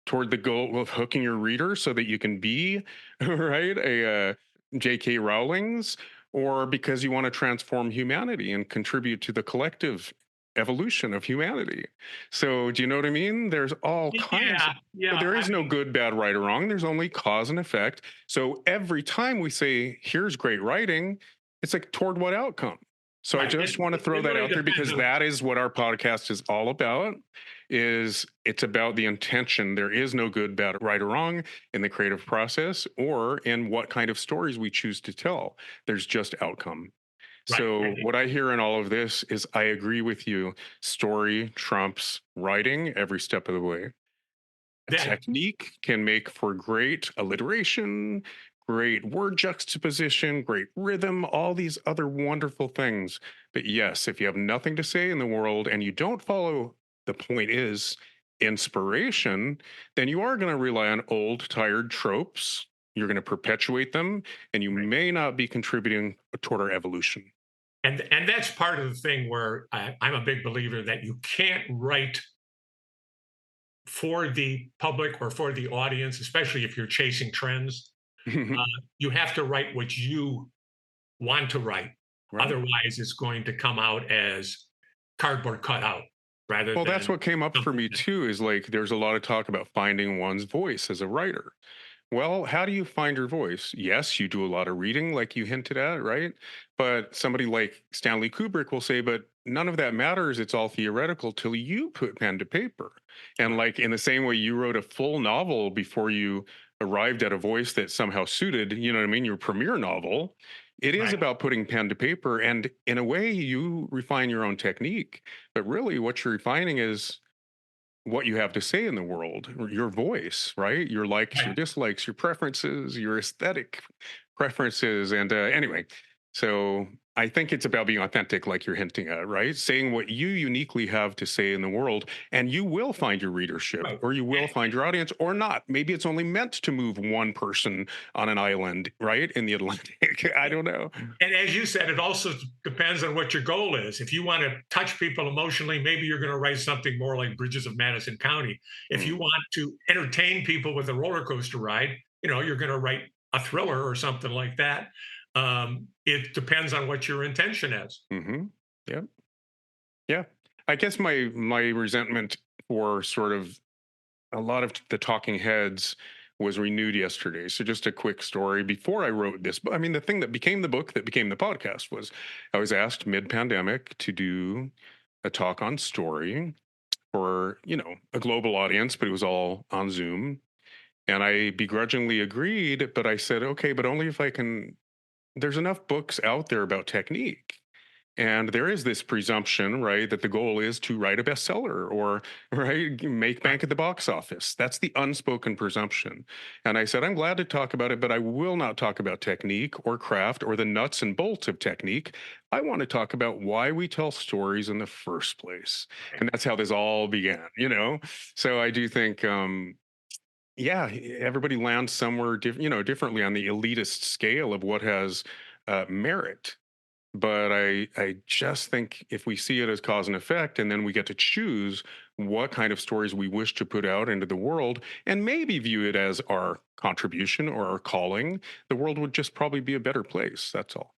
Toward the goal of hooking your reader so that you can be right a J.K. Rowling's, or because you want to transform humanity and contribute to the collective evolution of humanity. So, do you know what I mean? There's all kinds.
Yeah,
So
yeah.
there
I
is no
mean,
good, bad, right, or wrong. There's only cause and effect. So every time we say, "Here's great writing," it's like toward what outcome? So I
right.
just want to throw
It
that
really
out there
depends
because
on.
that is what our podcast is all about. Is it's about the intention. There is no good, bad, right, or wrong in the creative process or in what kind of stories we choose to tell. There's just outcome.
Right.
So what I hear in all of this is I agree with you. Story trumps writing every step of the way.
That
Technique can make for great alliteration, great word juxtaposition, great rhythm, all these other wonderful things. But yes, if you have nothing to say in the world and you don't follow, the point is inspiration, then you are going to rely on old, tired tropes. You're going to perpetuate them, and you
right.
may not be contributing toward our evolution.
And that's part of the thing where I'm a big believer that you can't write for the public or for the audience, especially if you're chasing trends. Uh, you have to write what you want to write.
Right.
Otherwise, it's going to come out as cardboard cutout rather
Well, that's
than
what came up for
something
me
that.
too, is like there's a lot of talk about finding one's voice as a writer. Well, how do you find your voice? Yes, you do a lot of reading, like you hinted at, right? But somebody like Stanley Kubrick will say, but none of that matters. It's all theoretical till you put pen to paper. And
Right,
like in the same way you wrote a full novel before you arrived at a voice that somehow suited, you know what I mean, your premiere novel, it is
right,
about putting pen to paper. And in a way, you refine your own technique. But really, what you're refining is what you have to say in the world, or your voice, right? Your likes, your
right.
dislikes, your preferences, your aesthetic preferences. And anyway, so I think it's about being authentic, like you're hinting at, right? Saying what you uniquely have to say in the world, and you will find your readership,
Right.
or you will find your audience, or not. Maybe it's only meant to move one person on an island, right? In the Atlantic. I don't know.
And as you said, it also depends on what your goal is. If you want to touch people emotionally, maybe you're going to write something more like Bridges of Madison County. If you
Mm.
want to entertain people with a roller coaster ride, you're going to write a thriller or something like that. It depends on what your intention is.
Mm-hmm. Yeah. Yeah. I guess my resentment for sort of a lot of the talking heads was renewed yesterday. So just a quick story before I wrote this. I mean, the thing that became the book that became the podcast was I was asked mid-pandemic to do a talk on story for, a global audience, but it was all on Zoom. And I begrudgingly agreed, but I said, okay, but only if I can. There's enough books out there about technique. And there is this presumption, right, that the goal is to write a bestseller or, right, make
Right.
bank at the box office. That's the unspoken presumption. And I said, I'm glad to talk about it, but I will not talk about technique or craft or the nuts and bolts of technique. I want to talk about why we tell stories in the first place.
Right.
And that's how this all began. So I do think, yeah, everybody lands somewhere, differently on the elitist scale of what has merit, but I just think if we see it as cause and effect, and then we get to choose what kind of stories we wish to put out into the world, and maybe view it as our contribution or our calling, the world would just probably be a better place. That's all.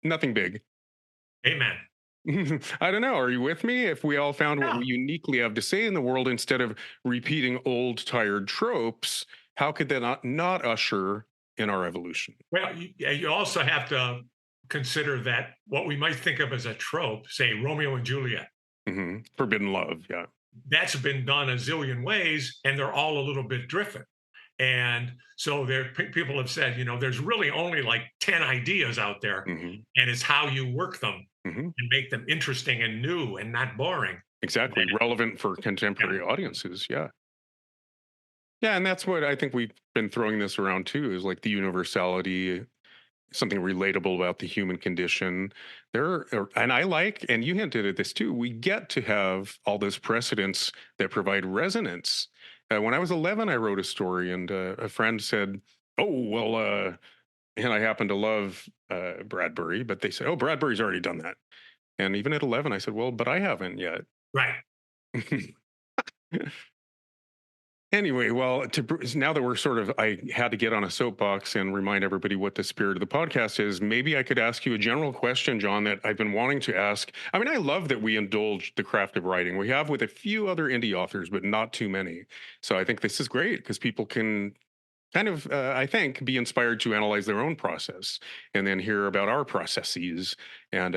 Nothing big.
Amen.
I don't know. Are you with me? If we all found what
Yeah.
we uniquely have to say in the world instead of repeating old, tired tropes, how could that not usher in our evolution?
Well, you also have to consider that what we might think of as a trope, say Romeo and Juliet,
Forbidden love. Yeah.
that's been done a zillion ways, and they're all a little bit different. And so people have said, there's really only like 10 ideas out there,
hmm
and it's how you work them
hmm
and make them interesting and new and not boring.
Exactly.
That-
Relevant for
yeah,
contemporary audiences. Yeah. Yeah. And that's what I think we've been throwing this around too, is like the universality, something relatable about the human condition. And I like, and you hinted at this too, we get to have all those precedents that provide resonance. When I was 11, I wrote a story, and a friend said, oh, well, and I happen to love Bradbury, but they said, oh, Bradbury's already done that. And even at 11, I said, well, but I haven't yet.
Right.
Anyway, well, now that we're sort of, I had to get on a soapbox and remind everybody what the spirit of the podcast is. Maybe I could ask you a general question, John, that I've been wanting to ask. I mean, I love that we indulge the craft of writing. We have with a few other indie authors, but not too many. So I think this is great because people can kind of, I think, be inspired to analyze their own process and then hear about our processes. And,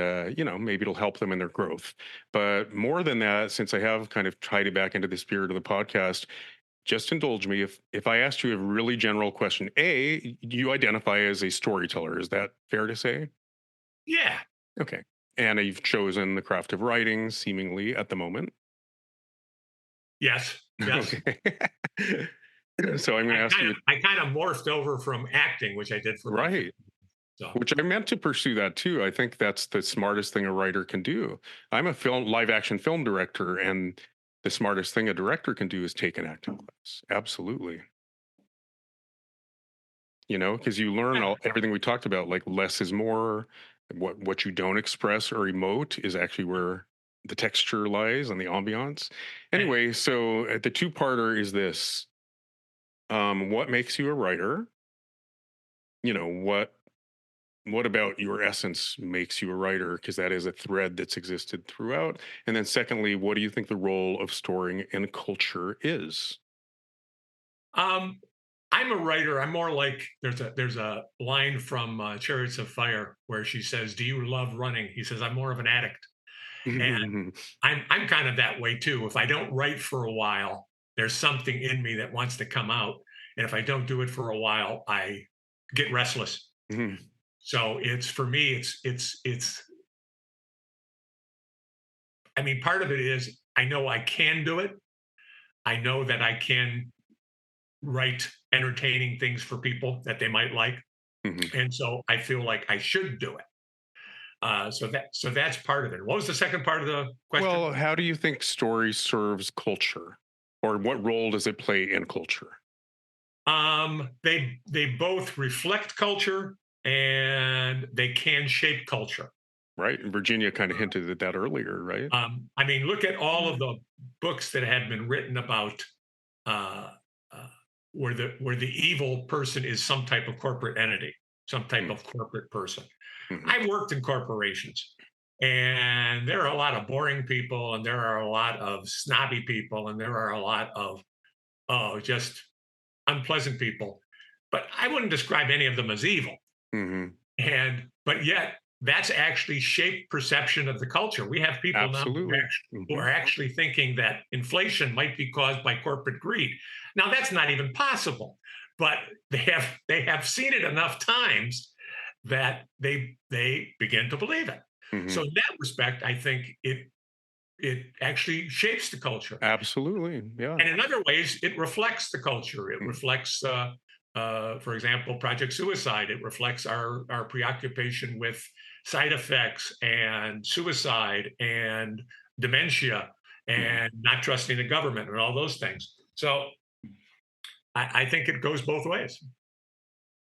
maybe it'll help them in their growth. But more than that, since I have kind of tied it back into the spirit of the podcast, just indulge me if I asked you a really general question. A, you identify as a storyteller. Is that fair to say?
Yeah.
Okay. And you've chosen the craft of writing, seemingly at the moment.
Yes. Yes.
Okay. So I'm going to ask you.
I kind of morphed over from acting, which I did for about 15
Right.
years. So
Which I meant to pursue that too. I think that's the smartest thing a writer can do. I'm a live action film director, and the smartest thing a director can do is take an acting class. Absolutely. Because you learn everything we talked about, like less is more. What you don't express or emote is actually where the texture lies and the ambiance. Anyway, so the two-parter is this: what makes you a writer? What about your essence makes you a writer? Because that is a thread that's existed throughout. And then, secondly, what do you think the role of story in culture is?
um, I'm a writer. I'm more like there's a line from Chariots of Fire where she says, "Do you love running?" He says, "I'm more of an addict," and I'm kind of that way too. If I don't write for a while, there's something in me that wants to come out, and if I don't do it for a while, I get restless. So it's for me, it's. I mean, part of it is I know I can do it. I know that I can write entertaining things for people that they might like, and so I feel like I should do it. So that's part of it. What was the second part of the question?
Well, how do you think story serves culture? Or what role does it play in culture?
They both reflect culture and they can shape culture.
Right. And Virginia kind of hinted at that earlier, right?
I mean, look at all of the books that have been written about uh, uh, where the evil person is some type of corporate entity, some type of corporate person. I worked in corporations, and there are a lot of boring people, and there are a lot of snobby people, and there are a lot of just unpleasant people. But I wouldn't describe any of them as evil. But yet that's actually shaped perception of the culture. We have people now
Absolutely.
who are actually thinking that inflation might be caused by corporate greed. Now that's not even possible, but they have seen it enough times that they begin to believe it. So in that respect, I think it actually shapes the culture.
Absolutely. Yeah.
And in other ways, it reflects the culture. It reflects, for example, Project Suicide. It reflects our preoccupation with side effects and suicide and dementia and not trusting the government and all those things. So I think it goes both ways.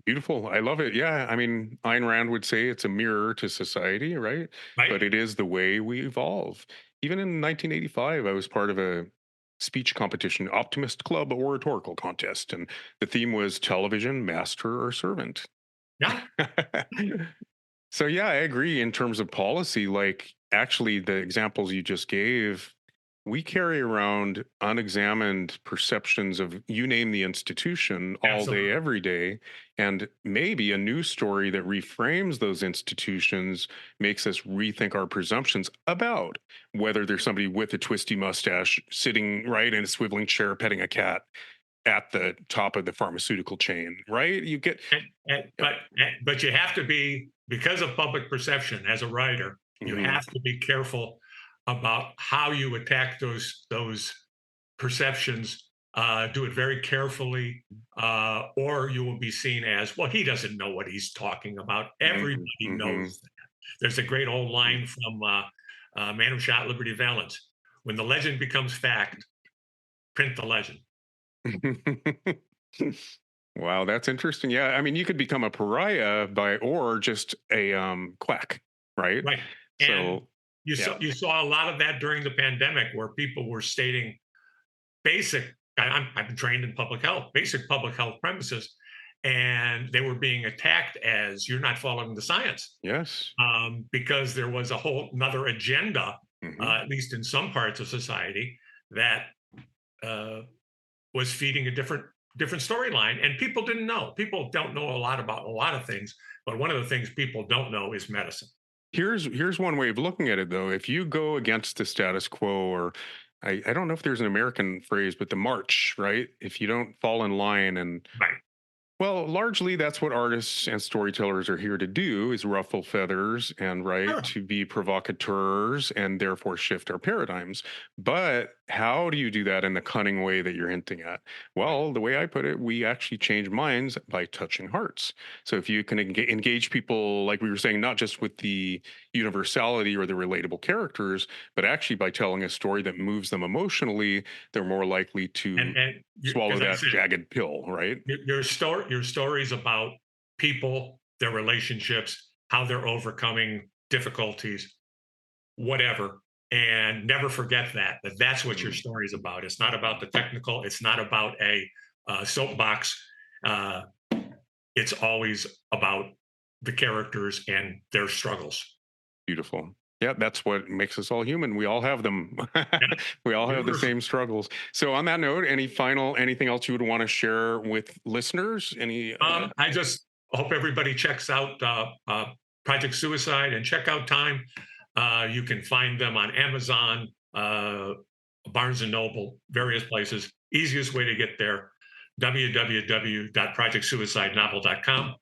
Beautiful. I love it. Yeah. I mean, Ayn Rand would say it's a mirror to society, right?
Right?
But it is the way we evolve. Even in 1985, I was part of a speech competition, Optimist Club oratorical contest, and the theme was television, master or servant.
Yeah.
So, yeah, I agree in terms of policy. Like, actually, the examples you just gave, we carry around unexamined perceptions of you name the institution all
Absolutely.
day, every day. And maybe a news story that reframes those institutions makes us rethink our presumptions about whether there's somebody with a twisty mustache sitting right in a swiveling chair petting a cat at the top of the pharmaceutical chain, right? You get,
But you have to be, because of public perception as a writer, you have to be careful about how you attack those perceptions. Do it very carefully, or you will be seen as, well, he doesn't know what he's talking about. Everybody knows that. There's a great old line from Man Who Shot Liberty Valance: "When the legend becomes fact, print the legend."
Wow, that's interesting. Yeah, I mean, you could become a pariah or just a quack, right?
Right.
So
You saw a lot of that during the pandemic, where people were stating basic. I've been trained in public health, basic public health premises, and they were being attacked as you're not following the science.
Yes.
Because there was a whole another agenda,
Mhm.
at least in some parts of society, that was feeding a different storyline, and people didn't know. People don't know a lot about a lot of things, but one of the things people don't know is medicine.
Here's one way of looking at it, though. If you go against the status quo, or I don't know if there's an American phrase, but the march, right? If you don't fall in line, and
Right.
well, largely that's what artists and storytellers are here to do, is ruffle feathers and
Sure.
to be provocateurs and therefore shift our paradigms. But how do you do that in the cunning way that you're hinting at? Well, the way I put it, we actually change minds by touching hearts. So if you can engage people, like we were saying, not just with the universality or the relatable characters, but actually by telling a story that moves them emotionally, they're more likely to
And
swallow
as I
that
said,
jagged pill, right?
your stories about people, their relationships, how they're overcoming difficulties, whatever, and never forget that that's what your story is about. It's not about the technical. It's not about a soapbox. Uh, it's always about the characters and their struggles.
Beautiful. Yeah, that's what makes us all human. We all have them. We all have the
Universal.
same struggles. So, on that note, anything else you would want to share with listeners?
I just hope everybody checks out Project Suicide and Checkout Time. You can find them on Amazon, Barnes and Noble, various places. Easiest way to get there: www.projectsuicidenovel.com.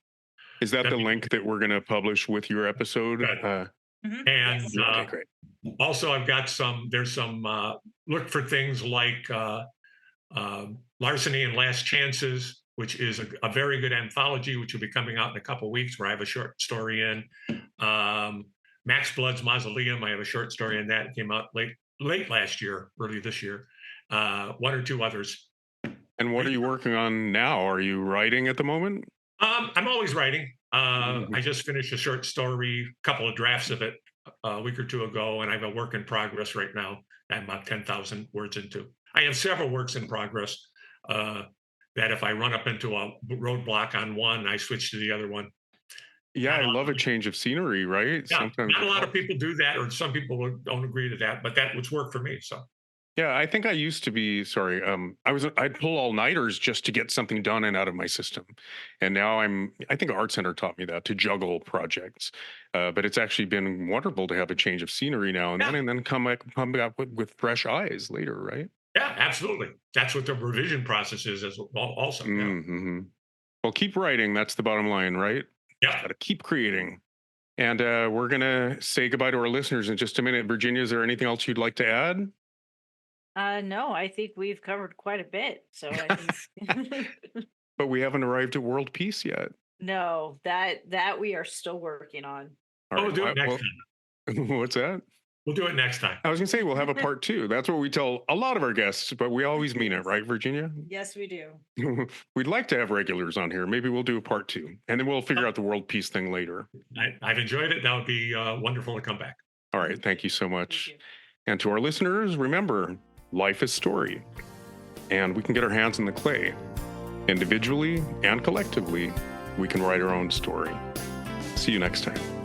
Is that the link that we're going to publish with your episode?
Good.
Mhm.
And
Yes.
Okay, great.
also, I've got there's some look for things like Larceny and Last Chances, which is a very good anthology, which will be coming out in a couple weeks, where I have a short story in. Max Blood's Mausoleum, I have a short story in that. It came out late last year, early this year. One or two others.
And what are you working on now? Are you writing at the moment?
I'm always writing. I just finished a short story, a couple of drafts of it a week or two ago, and I have a work in progress right now. I'm about 10,000 words into. I have several works in progress that if I run up into a roadblock on one, I switch to the other one.
Yeah,
Not
I
a lot
love
of
a change of scenery, right?
Yeah,
Sometimes
not a
it
lot of
helps.
people do that, or some people don't agree to that, but that would work for me. So
Yeah, I think I used to be, sorry, I'd pull all-nighters just to get something done and out of my system. And now I think Art Center taught me that, to juggle projects. But it's actually been wonderful to have a change of scenery now and
yeah,
then come back with fresh eyes later, right?
yeah, absolutely. That's what the revision process is as also. Yeah,
Mm-hmm. Well, keep writing. That's the bottom line, right?
yeah.
Got to keep creating. And we're going to say goodbye to our listeners in just a minute. Virginia, is there anything else you'd like to add?
No, I think we've covered quite a bit. So I think
But we haven't arrived at world peace yet.
no, that we are still working on.
All
We'll
right.
do it next time.
What's that?
We'll do it next time.
I was going to say we'll have a part two. That's what we tell a lot of our guests, but we always mean it, right, Virginia?
Yes, we do.
We'd like to have regulars on here. Maybe we'll do a part two, and then we'll figure out the world peace thing later.
I've enjoyed it. That would be wonderful to come back.
All right. Thank you so
Thank
much.
you.
And to our listeners, remember, life is story, and we can get our hands in the clay. Individually and collectively, we can write our own story. See you next time.